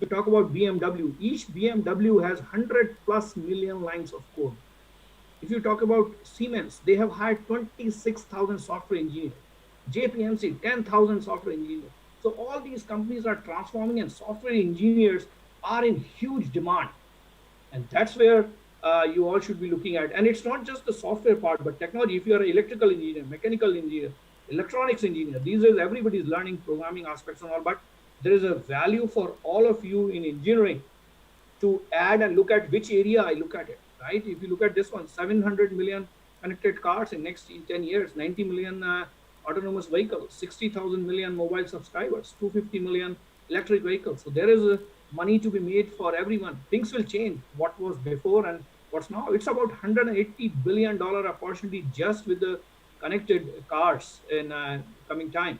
You talk about BMW, each BMW has 100 plus million lines of code. If you talk about Siemens, they have hired 26,000 software engineers. JPMC, 10,000 software engineers. So all these companies are transforming, and software engineers are in huge demand. And that's where you all should be looking at. And it's not just the software part, but technology. If you are an electrical engineer, mechanical engineer, electronics engineer, these days everybody's learning programming aspects and all, but there is a value for all of you in engineering to add and look at which area I look at it, right? If you look at this one, 700 million connected cars in next 10 years, 90 million autonomous vehicles, 60,000 million mobile subscribers, 250 million electric vehicles. So there is money to be made for everyone. Things will change. What was before and what's now, it's about $180 billion opportunity just with the connected cars in coming time.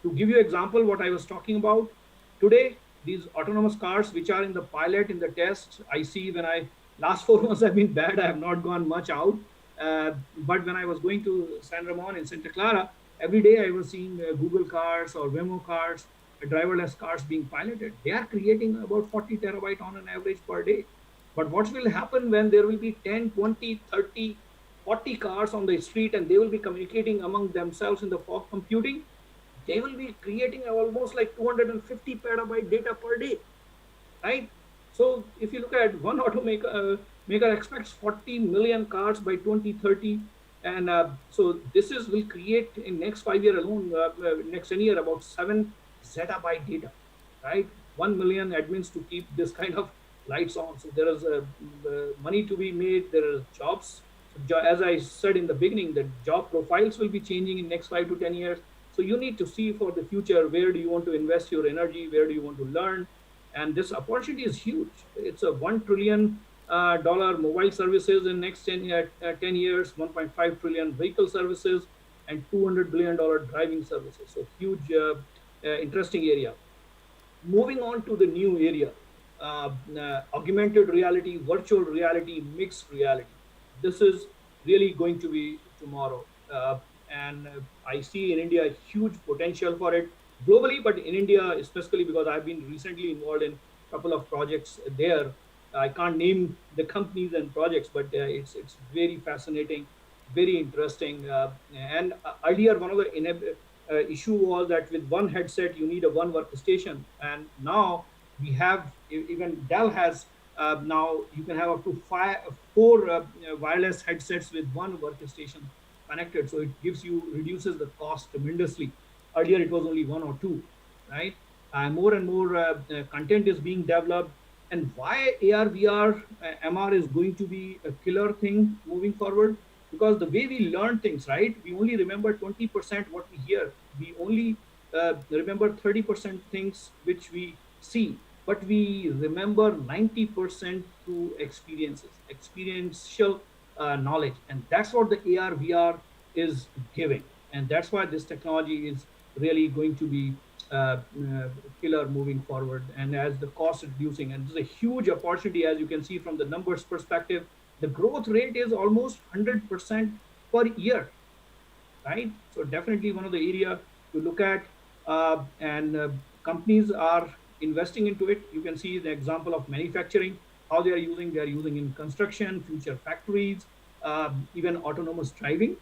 To give you example, what I was talking about today, these autonomous cars which are in the pilot, in the test, I see when I, last 4 months have been bad, I have not gone much out. But when I was going to San Ramon in Santa Clara, every day I was seeing Google cars or Waymo cars, driverless cars being piloted. They are creating about 40 terabyte on an average per day. But what will happen when there will be 10, 20, 30, 40 cars on the street and they will be communicating among themselves in the fog computing? They will be creating almost like 250 petabyte data per day, right? So if you look at one automaker maker expects 40 million cars by 2030, and so this is will create in next 5 year alone, next 10 year about 7 zettabyte data, right? 1 million admins to keep this kind of lights on. So there is money to be made. There are jobs. So as I said in the beginning, the job profiles will be changing in next 5 to 10 years. So you need to see for the future, where do you want to invest your energy, where do you want to learn, and this opportunity is huge. It's a $1 trillion mobile services in next 10 years, 1.5 trillion vehicle services, and $200 billion driving services. So huge, interesting area. Moving on to the new area, augmented reality, virtual reality, mixed reality. This is really going to be tomorrow. And I see in India huge potential for it globally, but in India, especially because I've been recently involved in a couple of projects there. I can't name the companies and projects, but it's very fascinating, very interesting. And earlier, one of the issue was that with one headset you need a one workstation, and now we have, even Dell has, now you can have up to four wireless headsets with one workstation connected. So it gives you, reduces the cost tremendously. Earlier it was only one or two, right? More and more content is being developed. And why AR, VR, MR is going to be a killer thing moving forward? Because the way we learn things, right? We only remember 20% what we hear. We only remember 30% things which we see, but we remember 90% through experiences, experiential knowledge. And that's what the AR, VR is giving. And that's why this technology is really going to be killer moving forward. And as the cost is reducing, and there's a huge opportunity, as you can see from the numbers perspective, the growth rate is almost 100% per year, right? So definitely one of the area to look at, and companies are investing into it. You can see the example of manufacturing, how they are using in construction, future factories, even autonomous driving.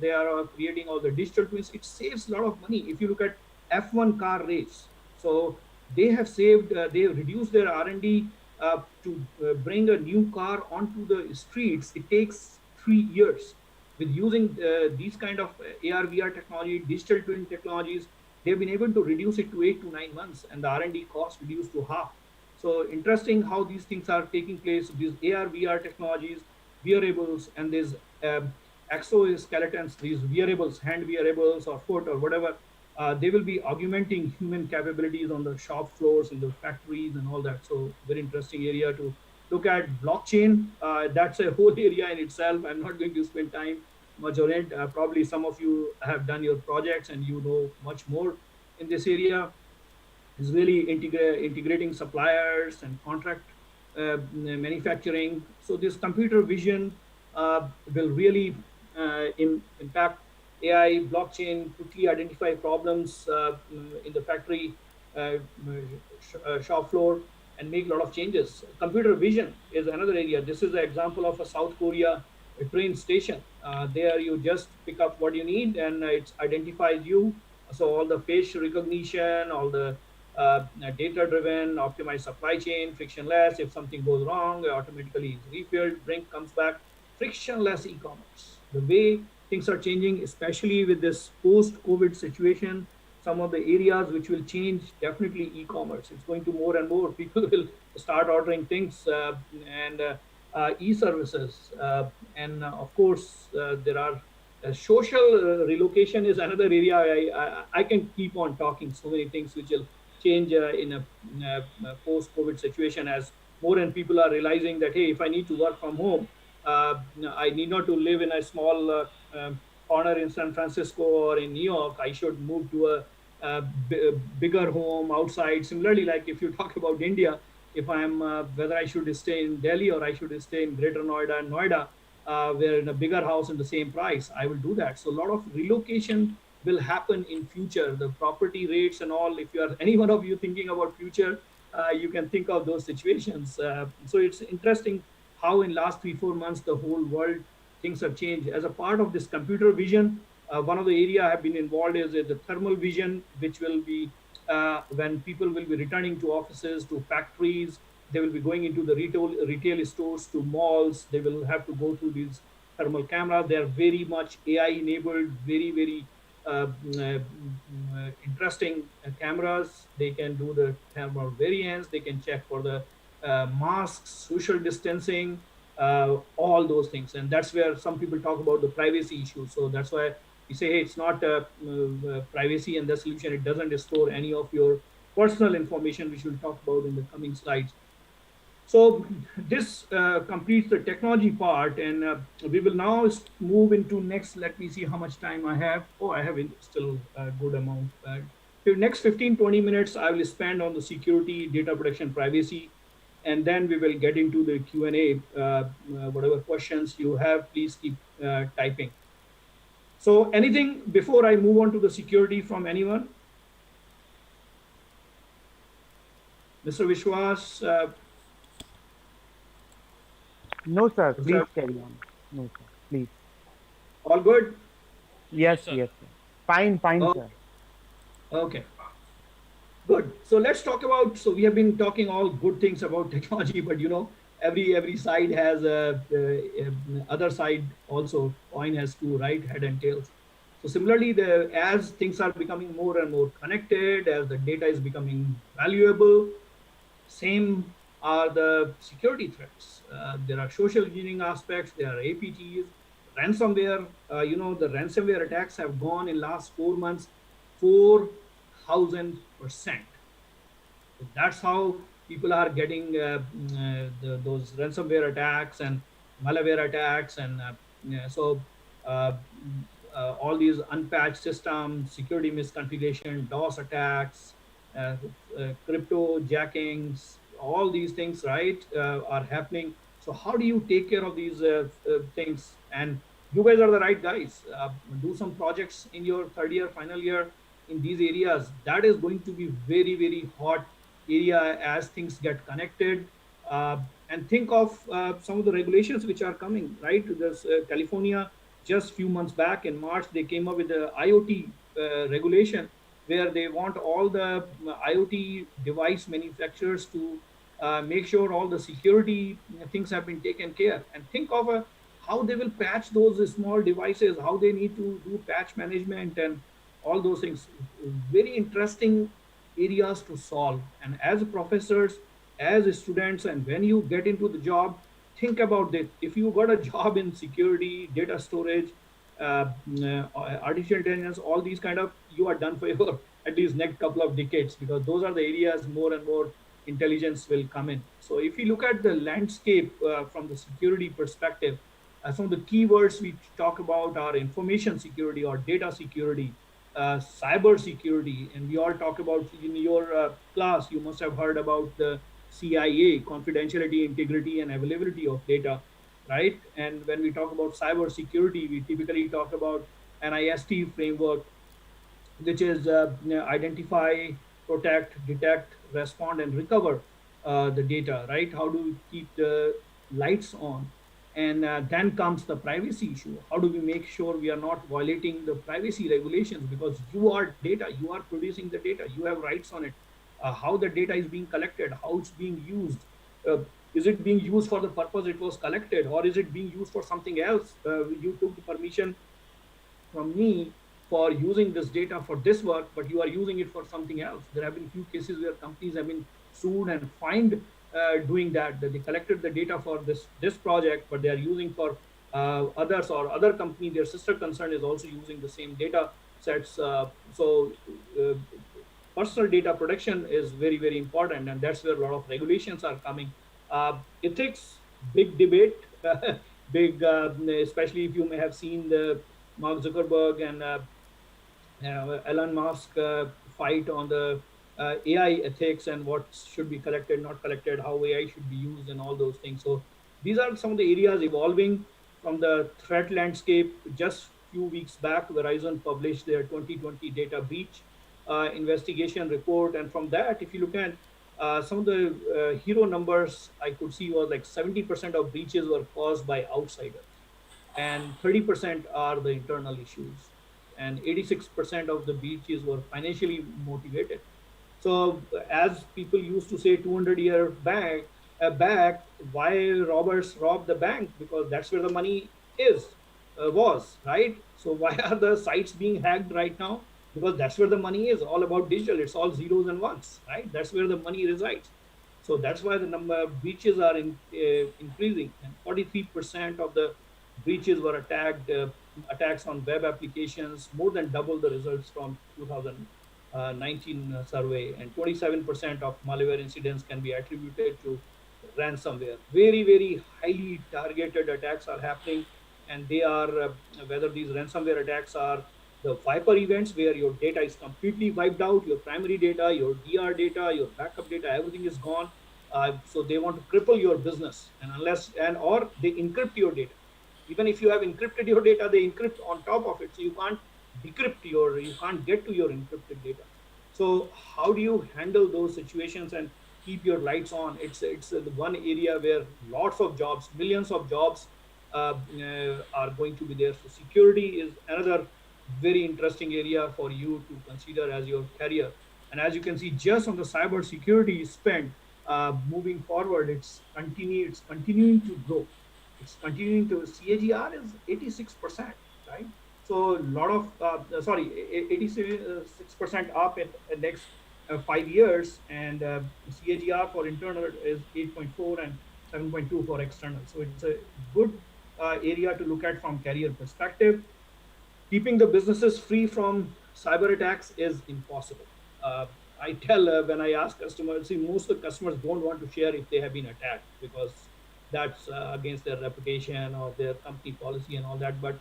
They are creating all the digital twins. It saves a lot of money. If you look at F1 car race, so they have saved, they have reduced their R&D to bring a new car onto the streets. It takes 3 years. With using these kind of AR, VR technology, digital twin technologies, they've been able to reduce it to 8 to 9 months, and the R&D cost reduced to half. So interesting how these things are taking place. These AR, VR technologies, wearables, and these exoskeletons, these wearables, hand wearables or foot or whatever, they will be augmenting human capabilities on the shop floors, in the factories, and all that. So very interesting area to look at. Blockchain, that's a whole area in itself. I'm not going to spend time much on it. Probably some of you have done your projects and you know much more in this area. Is really integrating suppliers and contract manufacturing. So this computer vision will really impact AI, blockchain, quickly identify problems in the factory shop floor, and make a lot of changes. Computer vision is another area. This is an example of a South Korea train station. There you just pick up what you need and it identifies you. So all the face recognition, all the data driven, optimized supply chain, frictionless. If something goes wrong, automatically is refilled, drink comes back. Frictionless e-commerce. The way things are changing, especially with this post-COVID situation, some of the areas which will change, definitely e-commerce. It's going to more and more people will start ordering things, and e-services, and of course there are social relocation is another area. I can keep on talking so many things which will change in a post-COVID situation, as more and people are realizing that, hey, if I need to work from home, uh, I need not to live in a small corner in San Francisco or in New York. I should move to a bigger home outside. Similarly, like if you talk about India, if I'm whether I should stay in Delhi or I should stay in Greater Noida and Noida, where in a bigger house in the same price, I will do that. So a lot of relocation will happen in future. The property rates and all. If you are any one of you thinking about future, you can think of those situations. So it's interesting how in last 3 4 months the whole world things have changed. As a part of this computer vision, one of the area I have been involved is the thermal vision, which will be when people will be returning to offices, to factories. They will be going into the retail stores, to malls. They will have to go through these thermal camera. They are very much AI enabled, very interesting cameras. They can do the thermal variance. They can check for the masks, social distancing, all those things. And that's where some people talk about the privacy issue. So that's why we say, hey, it's not privacy and the solution. It doesn't store any of your personal information, which we'll talk about in the coming slides. So this completes the technology part, and we will now move into next. Let me see how much time I have. Oh, I have still a good amount. The next 15-20 minutes I will spend on the security, data protection, privacy, and then we will get into the Q&A. Whatever questions you have, please keep typing. So anything before I move on to the security from anyone? Mr. Vishwas? No, sir. Please Sir, carry on. No, sir. Please. all good? Yes, Yes, sir. yes, sir. Fine, fine, Oh, sir. okay. Good. So let's talk about. So we have been talking all good things about technology, but every side has a other side also. Coin has two, right? Head and tails. So similarly, as things are becoming more and more connected, as the data is becoming valuable, same are the security threats. There are social engineering aspects. There are APTs, ransomware. The ransomware attacks have gone in last 4 months 4,000%. So that's how people are getting those ransomware attacks and malware attacks, and yeah, so uh, all these unpatched systems, security misconfiguration, DOS attacks, uh, crypto jackings, all these things, right, are happening. So how do you take care of these things? And you guys are the right guys. Do some projects in your third year, final year in these areas. That is going to be very hot area as things get connected. And think of some of the regulations which are coming, right? There's California, just few months back in March, they came up with the IoT regulation, where they want all the IoT device manufacturers to make sure all the security things have been taken care. And think of how they will patch those small devices, how they need to do patch management and all those things. Very interesting areas to solve. And as professors, as students, and when you get into the job, think about that. If you got a job in security, data storage, artificial intelligence, all these kind of, you are done for your at least next couple of decades, because those are the areas more and more intelligence will come in. So if you look at the landscape from the security perspective, some of the keywords we talk about are information security or data security, cyber security, and we all talk about in your class. You must have heard about the CIA, confidentiality, integrity, and availability of data, right? And when we talk about cyber security, we typically talk about NIST framework, which is identify, protect, detect, respond, and recover the data, right? How do we keep the lights on? And then comes the privacy issue. How do we make sure we are not violating the privacy regulations? Because you are data, you are producing the data, you have rights on it. How the data is being collected, how it's being used. Uh, is it being used for the purpose it was collected, or is it being used for something else? You took the permission from me for using this data for this work, but you are using it for something else. There have been few cases where companies have been sued and fined doing that they collected the data for this project, but they are using for others, or other company, their sister concern is also using the same data sets. Uh, Personal data protection is very important, and that's where a lot of regulations are coming. Ethics, big debate, big, especially if you may have seen the Mark Zuckerberg and Elon Musk fight on the AI ethics and what should be collected, not collected, how AI should be used, and all those things. So these are some of the areas evolving from the threat landscape. Just few weeks back, Verizon published their 2020 data breach investigation report, and from that, if you look at some of the hero numbers I could see was like 70% of breaches were caused by outsiders, and 30% are the internal issues, and 86% of the breaches were financially motivated. So, as people used to say 200-year back, why robbers rob the bank? Because that's where the money was, right? So, why are the sites being hacked right now? Because that's where the money is, all about digital. It's all zeros and ones, right? That's where the money resides. So that's why the number of breaches are increasing, and 43% of the breaches were attacks on web applications, more than double the results from 2019 survey, and 27% of malware incidents can be attributed to ransomware. Very, very highly targeted attacks are happening, and they are whether these ransomware attacks are the wiper events where your data is completely wiped out, your primary data, your DR data, your backup data, everything is gone. So they want to cripple your business, and unless and or they encrypt your data. Even if you have encrypted your data, they encrypt on top of it, so you can't get to your encrypted data. So how do you handle those situations and keep your lights on? It's the one area where lots of jobs, millions of jobs are going to be there. So security is another very interesting area for you to consider as your career. And as you can see, just on the cyber security spend, moving forward, it's continuing to grow. It's continuing to CAGR is 86%, right? So a lot of 86% up in the next 5 years, and CAGR for internal is 8.4 and 7.2 for external. So it's a good area to look at from career perspective. Keeping the businesses free from cyber attacks is impossible. I tell when I ask customers, see, most of the customers don't want to share if they have been attacked, because that's against their reputation or their company policy and all that. But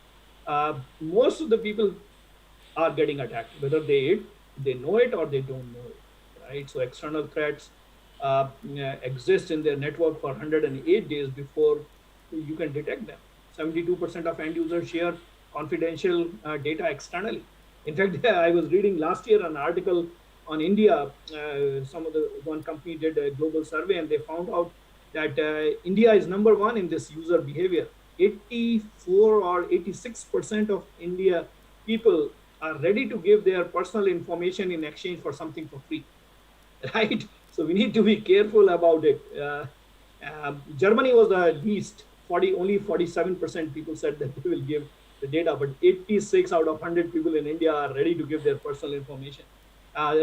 most of the people are getting attacked, whether they know it or they don't know it, right? So external threats exist in their network for 108 days before you can detect them. 72% of end users share confidential data externally. In fact, I was reading last year an article on India. One company did a global survey, and they found out that India is number one in this user behavior. 84 or 86% of India people are ready to give their personal information in exchange for something for free, right? So we need to be careful about it. Germany was the least. Only 47% people said that they will give the data, but 86 out of 100 people in India are ready to give their personal information.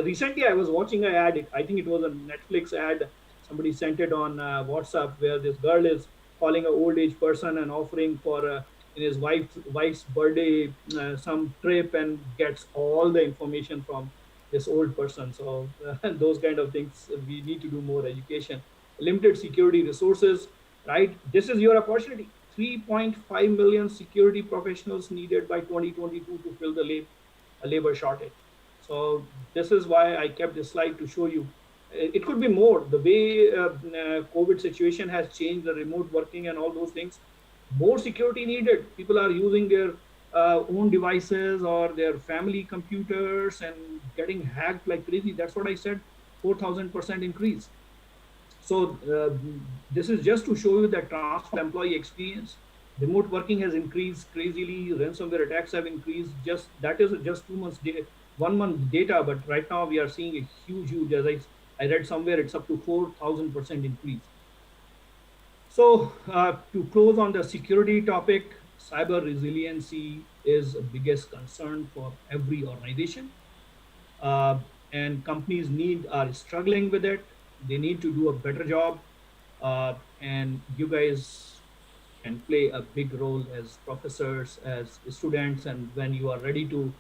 Recently, I was watching an ad. I think it was a Netflix ad. Somebody sent it on WhatsApp, where this girl is calling an old age person and offering for in his wife's birthday some trip, and gets all the information from this old person. So those kind of things, we need to do more education. Limited security resources, right? This is your opportunity. 3.5 million security professionals needed by 2022 to fill the labor shortage. So this is why I kept this slide to show you. It could be more. The way COVID situation has changed, the remote working and all those things, more security needed. People are using their own devices or their family computers and getting hacked like crazy. That's what I said, 4,000% increase. So this is just to show you that transfer employee experience. Remote working has increased crazily. Ransomware attacks have increased. Just that is just 2 months data, 1 month data, but right now we are seeing a huge. As I read somewhere, it's up to 4,000% increase. So to close on the security topic, cyber resiliency is the biggest concern for every organization, and companies are struggling with it. They need to do a better job, and you guys can play a big role as professors, as students, and when you are ready to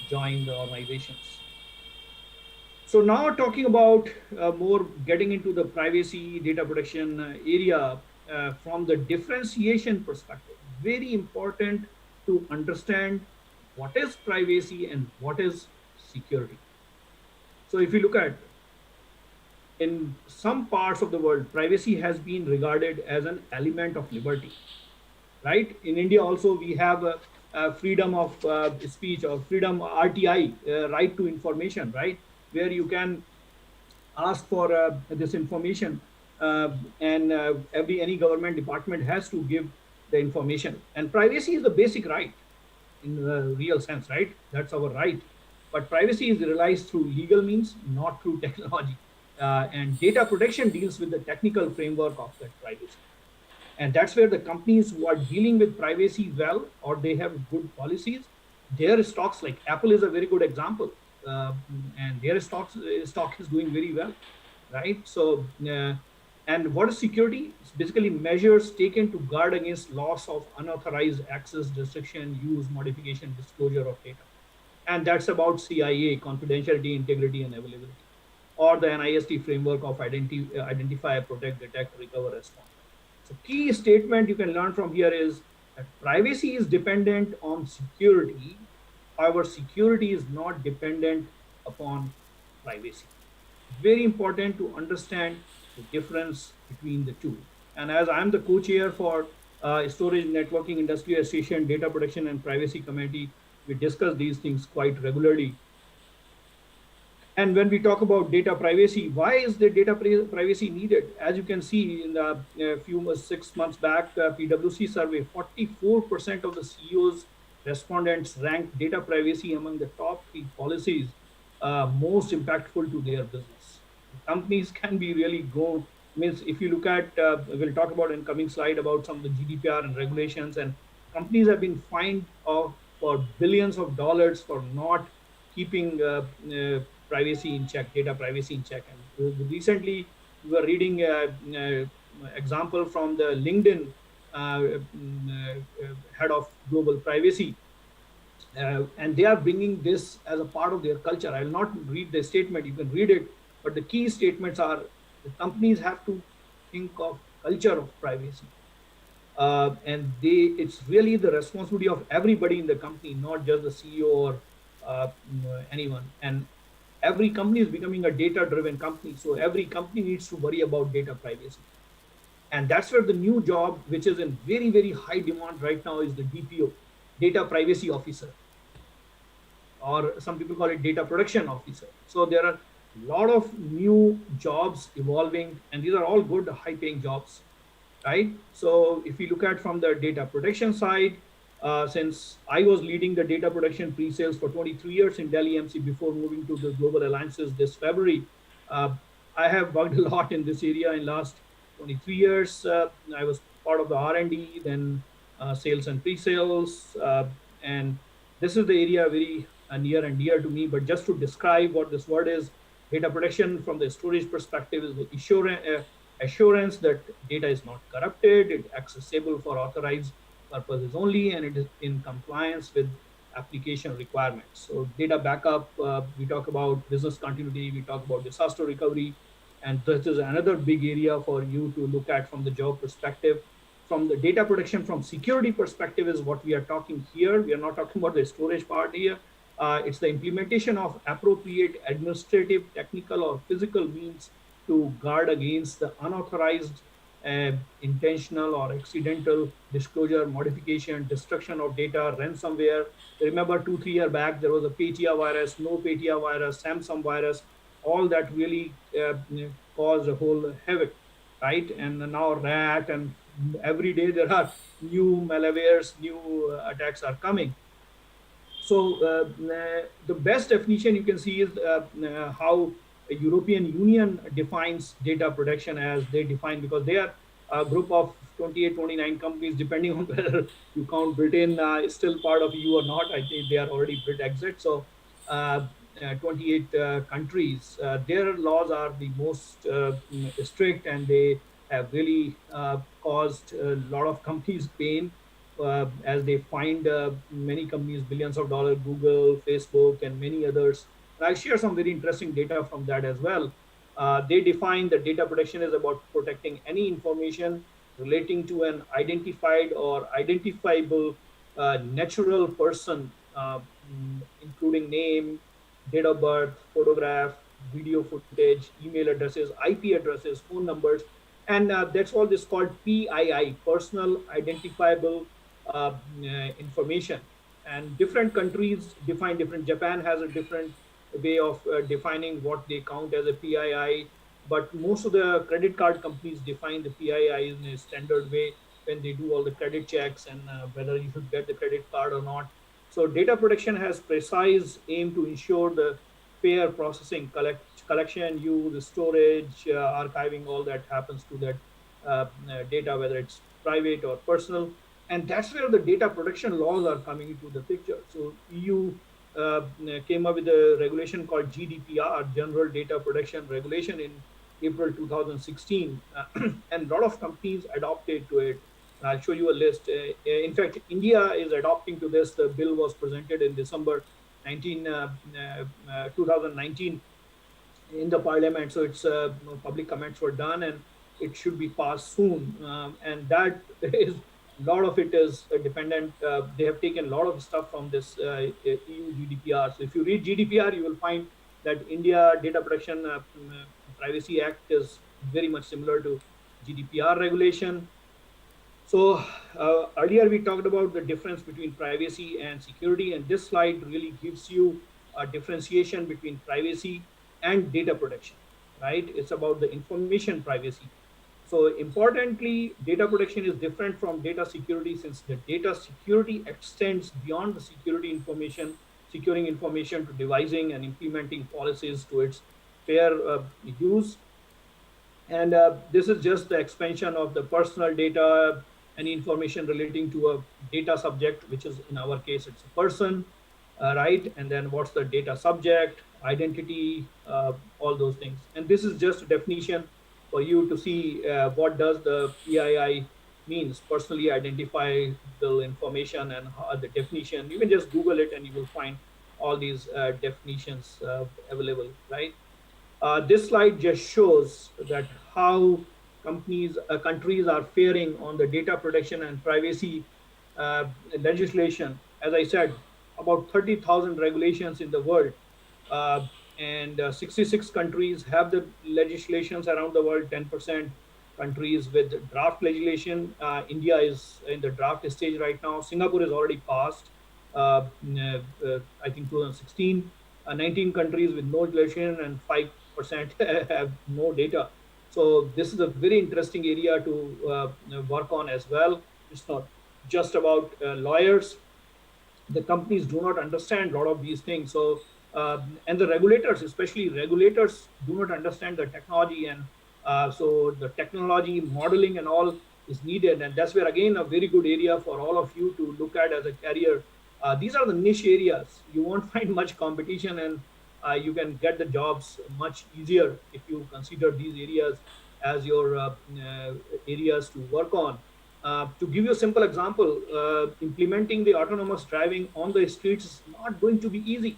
join the organizations. So now talking about more getting into the privacy data protection area from the differentiation perspective, very important to understand what is privacy and what is security. So if you look at, in some parts of the world, privacy has been regarded as an element of liberty, right? In India also, we have a freedom of speech, or freedom RTI, right to information, right? Where you can ask for this information, and any government department has to give the information. And privacy is the basic right in the real sense, right? That's our right. But privacy is realized through legal means, not through technology. And data protection deals with the technical framework of that privacy. And that's where the companies who are dealing with privacy well, or they have good policies, their stocks, like Apple is a very good example, uh, and their stock is doing very well, right? So and what is security? It's basically measures taken to guard against loss of unauthorized access, restriction, use, modification, disclosure of data. And that's about CIA, confidentiality, integrity, and availability, or the NIST framework of identify, protect, detect, recover, respond. So key statement you can learn from here is that privacy is dependent on security. However, security is not dependent upon privacy. Very important to understand the difference between the two. And as I'm the co-chair for Storage Networking Industry Association Data Protection and Privacy Committee, we discuss these things quite regularly. And when we talk about data privacy, why is the data privacy needed? As you can see in the few 6 months back, PwC survey, 44% of the CEOs respondents ranked data privacy among the top three policies most impactful to their business. Companies can be really grown. Means if you look at, we'll talk about in coming slide about some of the GDPR and regulations, and companies have been fined for billions of dollars for not keeping privacy in check, data privacy in check. And recently, we were reading example from the LinkedIn head of global privacy, and they are bringing this as a part of their culture. I will not read the statement; you can read it. But the key statements are the companies have to think of culture of privacy, and it's really the responsibility of everybody in the company, not just the CEO or anyone. And every company is becoming a data driven company, so every company needs to worry about data privacy. And that's where the new job, which is in very very high demand right now, is the DPO, data privacy officer, or some people call it data protection officer. So there are a lot of new jobs evolving, and these are all good high paying jobs, right? So if you look at from the data protection side, since I was leading the data protection pre-sales for 23 years in DellEMC before moving to the global alliances this February, uh, I have worked a lot in this area in last 23 years. I was part of the R&D, then sales and pre-sales, and this is the area very near and dear to me. But just to describe what this word is, data protection from the storage perspective is the assurance that data is not corrupted, it's accessible for authorized purposes only, and it is in compliance with application requirements. So data backup, we talk about business continuity, we talk about disaster recovery, and this is another big area for you to look at from the job perspective. From the data protection from security perspective is what we are talking here. We are not talking about the storage part here. It's the implementation of appropriate administrative, technical, or physical means to guard against the unauthorized, intentional, or accidental disclosure, modification, destruction of data, ransomware. Remember, 2 3 years back, there was a Patia virus, no Patia virus, Samsung virus, all that really caused a whole havoc, right? And now rat, and every day there are new malwares, new attacks are coming. So the best definition you can see is how a European Union defines data protection, as they define, because they are a group of 28, 29 companies, depending on whether you count Britain is still part of EU or not. I think they are already Brit exit. So 28 countries, their laws are the most strict, and they have really caused a lot of companies pain, as they find many companies billions of dollars, Google, Facebook, and many others. And I'll share some very interesting data from that as well. They define that data protection is about protecting any information relating to an identified or identifiable natural person, including name, date of birth, photograph, video footage, email addresses, IP addresses, phone numbers, and that's all this called PII, personal identifiable information. And different countries define different. Japan has a different way of defining what they count as a PII. But most of the credit card companies define the PII in a standard way when they do all the credit checks and whether you should get the credit card or not. So data protection has precise aim to ensure the fair processing, collection, use, storage, archiving, all that happens to that data, whether it's private or personal. And that's where the data protection laws are coming into the picture. So EU came up with a regulation called GDPR, General Data Protection Regulation, in April 2016, and a lot of companies adopted to it. I'll show you a list. In fact, India is adopting to this. The bill was presented in December 2019 in the parliament. So it's public comments were done and it should be passed soon. And that is a lot of it is dependent. They have taken a lot of stuff from this EU GDPR. So if you read GDPR, you will find that India Data Protection Privacy Act is very much similar to GDPR regulation. So earlier we talked about the difference between privacy and security, and this slide really gives you a differentiation between privacy and data protection, right? It's about the information privacy. So importantly, data protection is different from data security, since the data security extends beyond the security information, securing information to devising and implementing policies to its fair use. And this is just the expansion of the personal data, any information relating to a data subject, which is in our case, it's a person, right? And then what's the data subject, identity, all those things. And this is just a definition for you to see what does the PII means, personally identifiable information, and how, the definition. You can just Google it and you will find all these definitions available, right? This slide just shows that how countries are faring on the data protection and privacy uh, legislation. As I said, about 30,000 regulations in the world, uh, and 66 countries have the legislations around the world. 10% countries with draft legislation. India is in the draft stage right now. Singapore is already passed. I think 2016. 19 countries with no legislation and 5% have no data. So this is a very interesting area to work on as well. It's not just about lawyers. The companies do not understand a lot of these things. So and the regulators, especially regulators, do not understand the technology, and so the technology modeling and all is needed. And that's where again a very good area for all of you to look at as a career. These are the niche areas. You won't find much competition, and you can get the jobs much easier if you consider these areas as your areas to work on. To give you a simple example, implementing the autonomous driving on the streets is not going to be easy.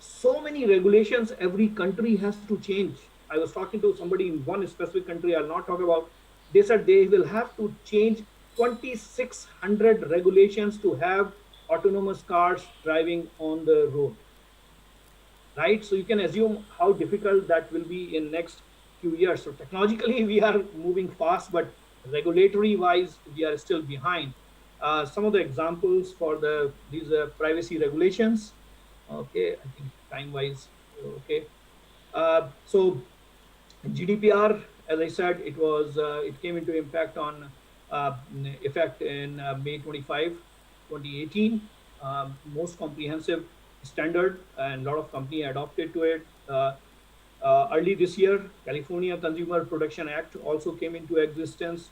So many regulations every country has to change. I was talking to somebody in one specific country, I'll not talk about. They said they will have to change 2,600 regulations to have autonomous cars driving on the road, right? So you can assume how difficult that will be in next few years. So technologically we are moving fast, but regulatory wise we are still behind. Some of the examples for these privacy regulations. Okay, I think time wise, okay. So GDPR, as I said, it came into impact on effect in May 25, 2018. Most comprehensive standard, and a lot of company adopted to it. Early this year, California Consumer Protection Act also came into existence,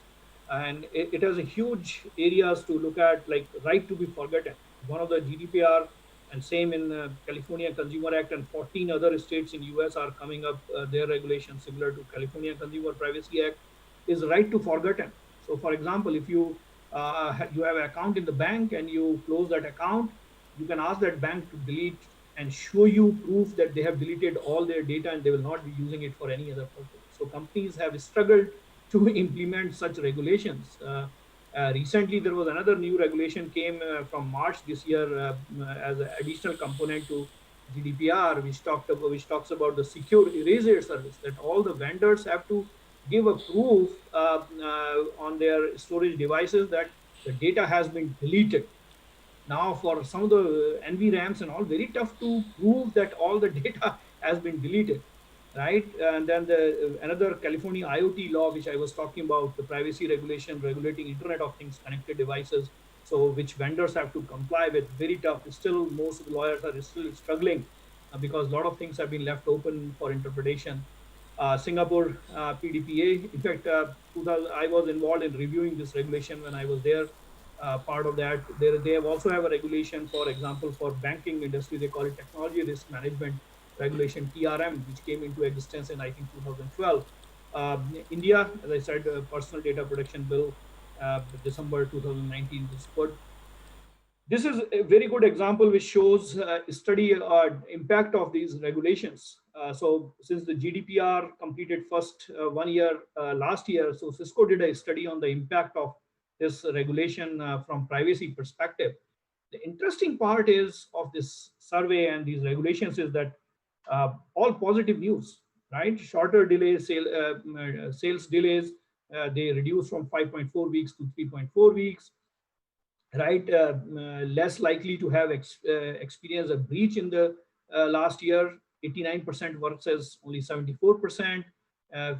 and it has a huge areas to look at, like right to be forgotten. One of the GDPR, and same in California Consumer Act, and 14 other states in US are coming up their regulations similar to California Consumer Privacy Act, is right to forgotten. So for example, if you have an account in the bank and you close that account, you can ask that bank to delete and show you proof that they have deleted all their data and they will not be using it for any other purpose. So companies have struggled to implement such regulations. Recently, there was another new regulation came from March this year as an additional component to GDPR, which talks about the secure eraser service, that all the vendors have to give a proof on their storage devices that the data has been deleted. now for some of the NVRAMs and all, very tough to prove that all the data has been deleted, right? And then the another California IoT law, which I was talking about, the privacy regulation regulating Internet of Things connected devices, so which vendors have to comply with, very tough. Still, most of the lawyers are still struggling because a lot of things have been left open for interpretation. Singapore PDPA. In fact, 2000, I was involved in reviewing this regulation when I was there. Part of that, they have also have a regulation, for example, for banking industry. They call it Technology Risk Management Regulation (TRM), which came into existence in I think 2012. India, as I said, Personal Data Protection Bill, December 2019 was put. This is a very good example which shows study impact of these regulations. So since the GDPR completed first 1 year last year, so Cisco did a study on the impact of this regulation from privacy perspective. The interesting part is of this survey and these regulations is that all positive news, right? Shorter delays, sales delays, they reduced from 5.4 weeks to 3.4 weeks, right? Less likely to have experienced a breach in the last year, 89% versus only 74%.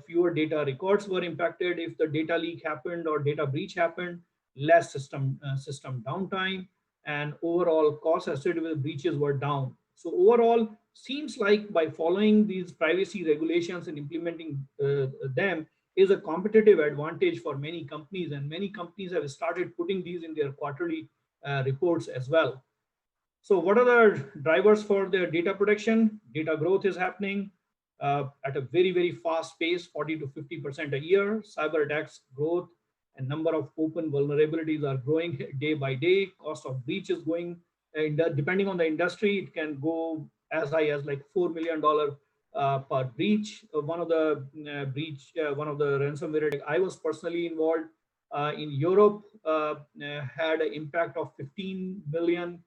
Fewer data records were impacted if the data leak happened or data breach happened, less system downtime, and overall costs associated with breaches were down. So overall, seems like by following these privacy regulations and implementing them, is a competitive advantage for many companies, and many companies have started putting these in their quarterly reports as well. So what are the drivers for the data protection? Data growth is happening at a very, very fast pace, 40 to 50% a year. Cyber attacks growth and number of open vulnerabilities are growing day by day. Cost of breach is going, depending on the industry, it can go as high as like $4 million per breach. One of the ransomware attack I was personally involved in Europe had an impact of 15 million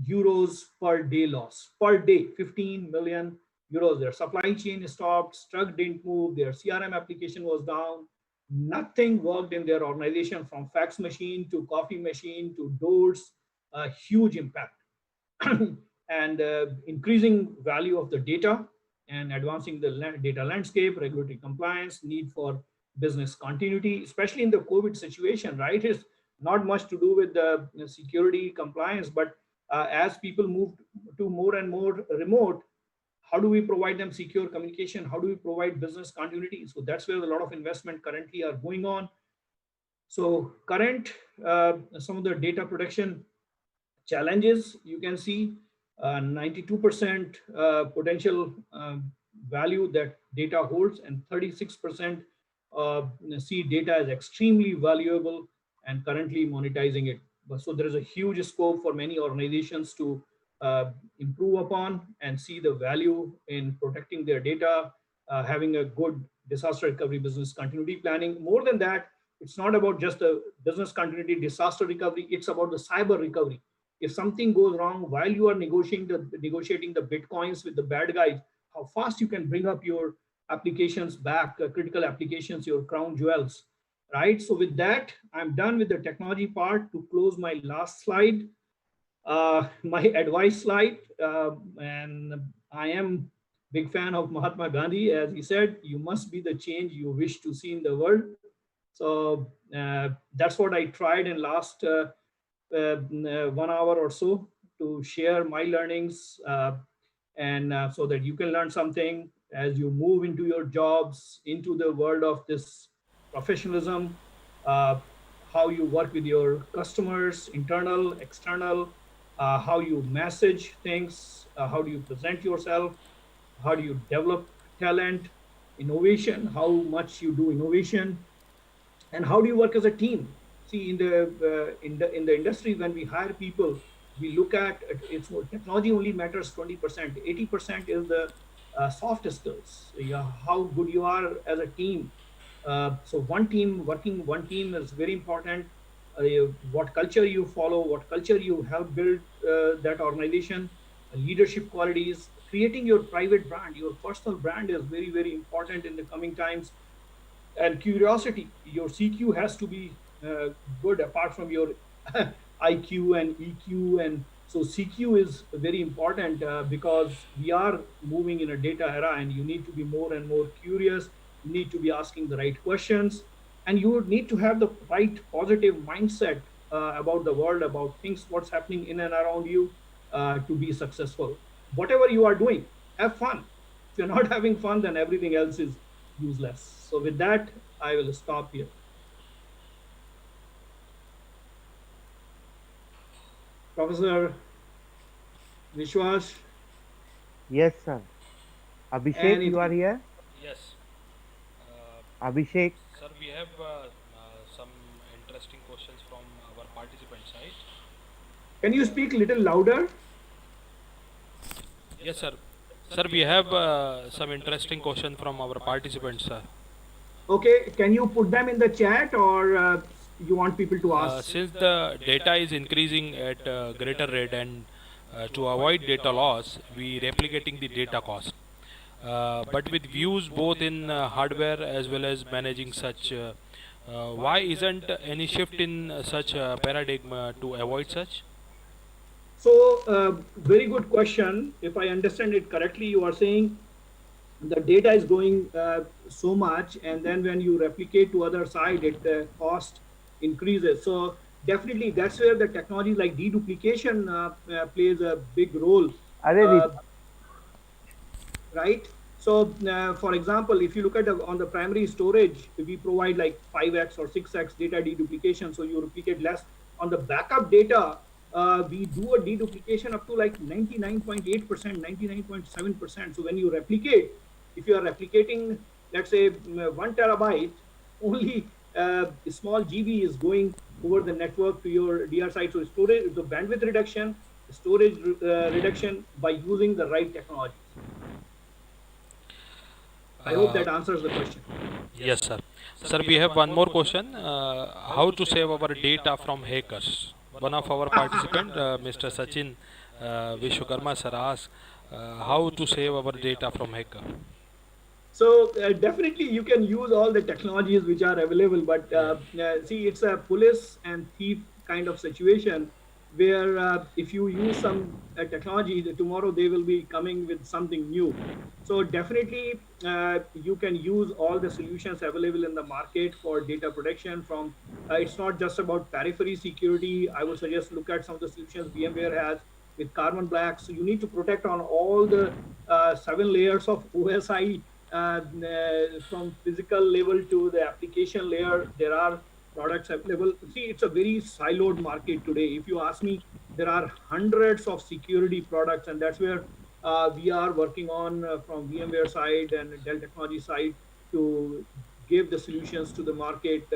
euros per day loss per day. 15 million euros. Their supply chain stopped, truck didn't move, their CRM application was down, nothing worked in their organization, from fax machine to coffee machine to doors. A huge impact. And increasing value of the data and advancing the data landscape, regulatory compliance, need for business continuity, especially in the COVID situation, right? It's not much to do with the security compliance, but as people move to more and more remote, how do we provide them secure communication? How do we provide business continuity? So that's where a lot of investment currently are going on. So current, some of the data protection challenges, you can see 92% potential value that data holds, and 36% see data as extremely valuable and currently monetizing it. So there is a huge scope for many organizations to improve upon and see the value in protecting their data, having a good disaster recovery business continuity planning. More than that, it's not about just the business continuity disaster recovery, it's about the cyber recovery. If something goes wrong while you are negotiating the bitcoins with the bad guys, how fast you can bring up your applications back, critical applications, your crown jewels, right? So with that, I'm done with the technology part. To close my last slide, my advice slide, and I am big fan of Mahatma Gandhi. As he said, you must be the change you wish to see in the world. So that's what I tried in last 1 hour or so, to share my learnings, and so that you can learn something as you move into your jobs, into the world of this professionalism, uh, how you work with your customers, internal, external, how you message things, how do you present yourself, how do you develop talent, innovation, how much you do innovation, and how do you work as a team. See, in the industry, when we hire people, we look at it's technology only matters 20%. 80% is the soft skills. Yeah, how good you are as a team. So one team is very important. What culture you follow, what culture you help build that organization, leadership qualities, creating your private brand, your personal brand is very, very important in the coming times. And curiosity, your CQ has to be good, apart from your IQ and EQ, and so CQ is very important because we are moving in a data era, and you need to be more and more curious. You need to be asking the right questions, and you need to have the right positive mindset about the world, about things, what's happening in and around you, to be successful. Whatever you are doing, have fun. If you're not having fun, then everything else is useless. So with that, I will stop here. Professor Vishwas, Yes, sir. Abhishek, you are anything. here? Yes. Uh, Abhishek, Sir, we have some interesting questions from our participants, right? Can you speak a little louder? Yes, sir. Sir, we have some interesting question from our participants, sir. Okay, can you put them in the chat, or you want people to ask? Since the data is increasing at a greater rate, and to avoid data loss, we replicating the data cost. But with views both in hardware as well as managing such, why isn't any shift in such paradigm to avoid such? So, very good question. If I understand it correctly, you are saying the data is going so much, and then when you replicate to other side, it cost increases. So definitely, that's where the technology like deduplication plays a big role. अरे Uh, right? So, for example, if you look at on the primary storage, we provide like 5x or 6x data deduplication, so you replicate less. On the backup data, we do a deduplication up to like 99.8%, 99.7%. So when you replicate, if you are replicating, let's say 1 terabyte, only a small GB is going over the network to your DR site. So storage, the bandwidth reduction, storage reduction by using the right technologies. I hope Uh, that answers the question. yes, sir. Sir, we have one more question. How to save our data from hackers? One of our participant, Mr. Sachin Vishwakarma sir asked, how to save our data from hacker? So definitely you can use all the technologies which are available, but see, it's a police and thief kind of situation where if you use some technology, tomorrow they will be coming with something new. So definitely you can use all the solutions available in the market for data protection. From it's not just about periphery security. I would suggest look at some of the solutions VMware has with carbon black. So you need to protect on all the 7 layers of OSI, from physical level to the application layer. There are products available. See, it's a very siloed market today. If you ask me, there are hundreds of security products, and that's where we are working on from VMware side and Dell Technology side to give the solutions to the market.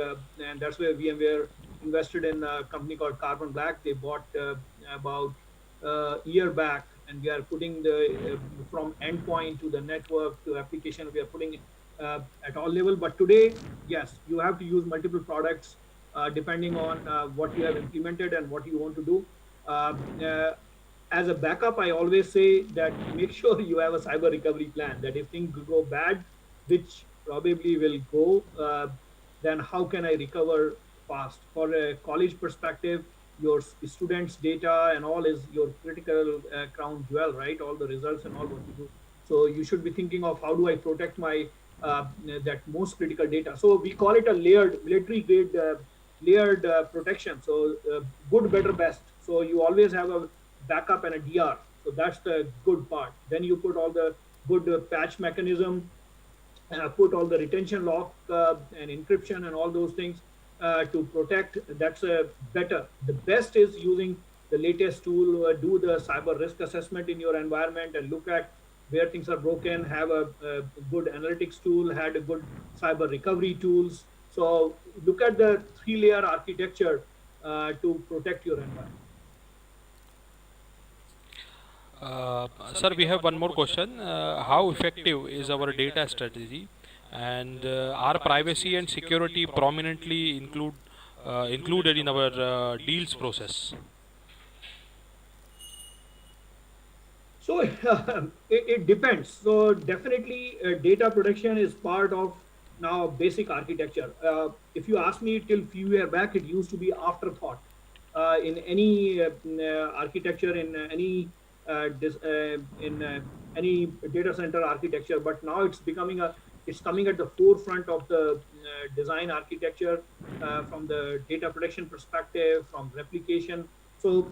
And that's where VMware invested in a company called Carbon Black. They bought about year back, and we are putting the from endpoint to the network to application, we are putting at all level. But today, yes, you have to use multiple products depending on what you have implemented and what you want to do. uh, uh, as a backup, I always say that make sure you have a cyber recovery plan, that if things go bad, which probably will go, then how can I recover fast? For a college perspective, your students' data and all is your critical crown jewel, right? All the results and all what you do. So you should be thinking of how do I protect my that most critical data. So we call it a layered military grade layered protection. So good, better, best. So you always have a backup and a DR. So that's the good part. Then you put all the good patch mechanism, put all the retention lock and encryption and all those things to protect. That's better. The best is using the latest tool. Do the cyber risk assessment in your environment and look at where things are broken. Have a good analytics tool. Had a good cyber recovery tools. So look at the 3-layer architecture to protect your environment. Sir, we have one more question. How effective is our data strategy, and are privacy and security prominently included in our deals process? So it depends. So definitely data protection is part of now basic architecture. If you ask me till few years back, it used to be afterthought. in any architecture, in any data center architecture. But now it's coming at the forefront of the design architecture, from the data protection perspective, from replication. So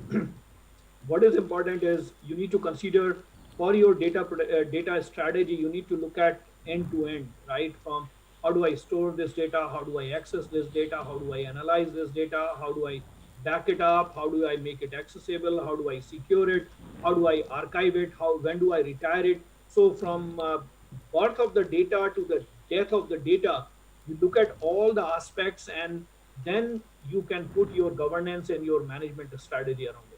what is important is you need to consider for your data strategy, you need to look at end to end, right? From how do I store this data, how do I access this data, how do I analyze this data, how do I back it up, how do I make it accessible, how do I secure it, how do I archive it, how when do I retire it. So from birth of the data to the death of the data, you look at all the aspects, and then you can put your governance and your management strategy around it.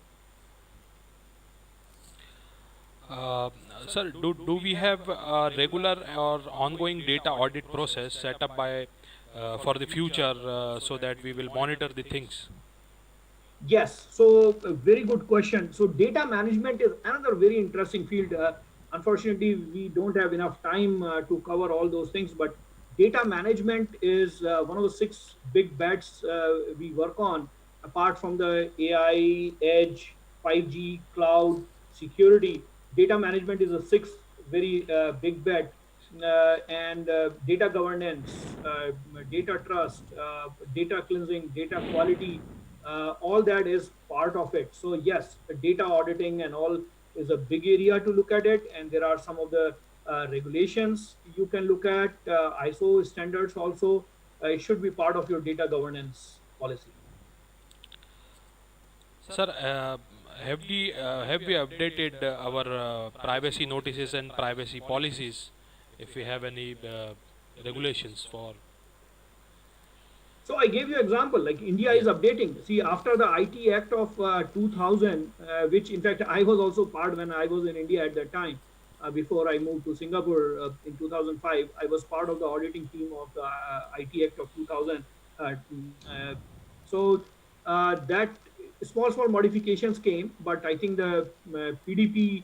Uh, Sir, do we have a regular or ongoing data audit process set up by for the future so that we will monitor the things? Yes, so a very good question. So data management is another very interesting field. Unfortunately, we don't have enough time to cover all those things, but data management is one of the six big bets we work on, apart from the AI, edge, 5G, cloud, security. Data management is a sixth very big bet. And data governance, data trust, data cleansing, data quality, all that is part of it. So yes, data auditing and all is a big area to look at it, and there are some of the regulations you can look at, ISO standards also. It should be part of your data governance policy. Sir, have we updated our privacy notices and privacy policies? If we have any regulations for. So I gave you example, like India is Yeah. updating. See, after the IT Act of 2000, which in fact I was also part when I was in India at that time. Before I moved to Singapore in 2005, I was part of the auditing team of the IT Act of 2000. Uh, mm, uh, so that small modifications came, but I think the PDP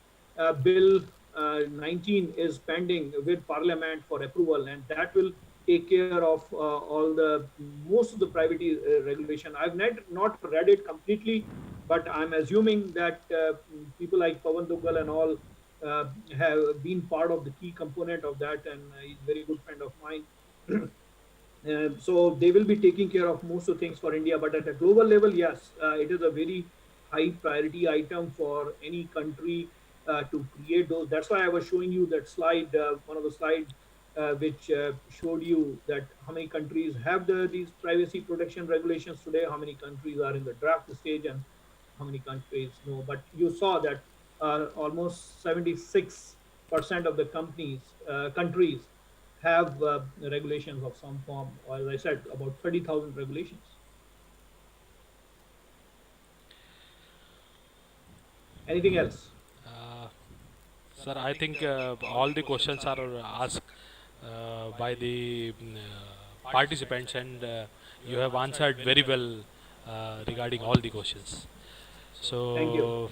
bill 19 is pending with Parliament for approval, and that will take care of all the most of the privacy regulation. I've not read it completely, but I'm assuming that people like Pawan Duggal and all have been part of the key component of that, and he's a very good friend of mine. So they will be taking care of most of the things for India. But at a global level, yes, it is a very high priority item for any country to create those. That's why I was showing you that slide, one of the slides, which showed you that how many countries have these privacy protection regulations today, how many countries are in the draft stage, and how many countries no. But you saw that almost 76% of the countries have regulations of some form, or as I said, about 30,000 regulations. Anything else? Uh, Sir, I think all the questions are asked by the participants, and you have answered very well regarding all the questions. Thank you.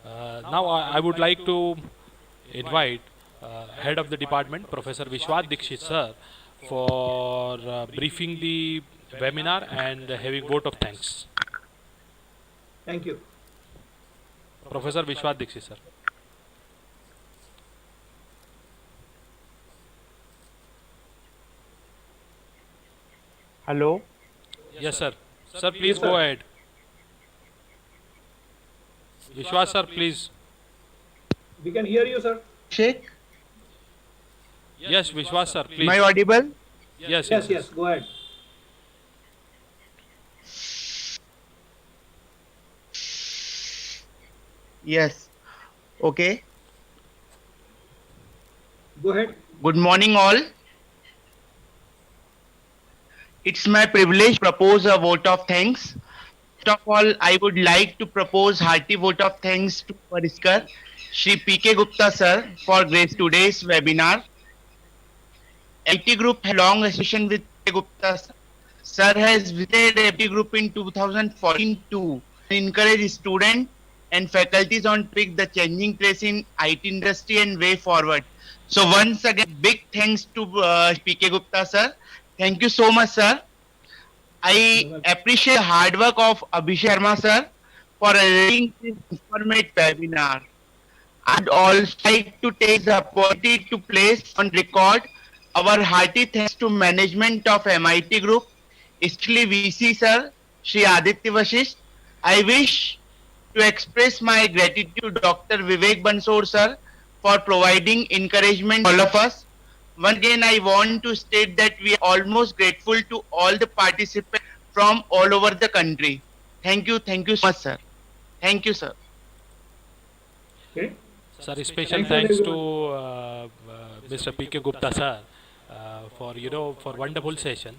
So now I would like to invite Head of the Department, Professor Vishwas Dikshit sir, for briefing the webinar and having vote of thanks. Thank you. Professor Vishwas Dikshit sir. Hello. Yes, sir. Sir, please Yes, go sir. ahead. Vishwas sir, please. We can hear you, sir. Abhishek, Yes, Vishwas sir, am I please. audible? Yes, Yes, yes, yes. yes. Go ahead. Yes. Okay. Go ahead. Good morning, all. It's my privilege to propose a vote of thanks. First of all, I would like to propose hearty vote of thanks to our speaker, Shri P.K. Gupta sir, for grace today's webinar. MT Group has long association with P.K. Gupta sir. Sir has visited MT Group in 2014 too and encouraged students and faculties on pick the changing place in IT industry and way forward. So once again, big thanks to P.K. Gupta sir. Thank you so much, sir. I appreciate the hard work of Abhishek Sharma sir for arranging this informative webinar. I'd also like to take the opportunity to place on record our hearty thanks to management of MIT Group, especially VC sir, Shri Aditya Vashisht. I wish to express my gratitude to Dr. Vivek Bansor sir for providing encouragement to all of us. Once again, I want to state that we are almost grateful to all the participants from all over the country. Thank you so much, sir. Thank you, sir. Okay. Sir, special Thanks a lot, thanks to everyone. Mr. P.K. Gupta sir for wonderful session.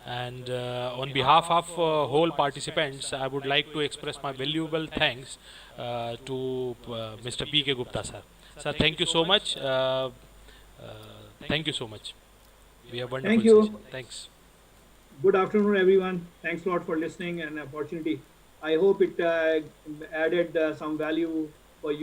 And on behalf of whole participants, I would like to express my valuable thanks to Mr. P.K. Gupta sir. Sir, thank you so much. Thank you so much. We have Thank wonderful session. you. Thanks. Good afternoon, everyone. Thanks a lot for listening and opportunity. I hope it added some value for you.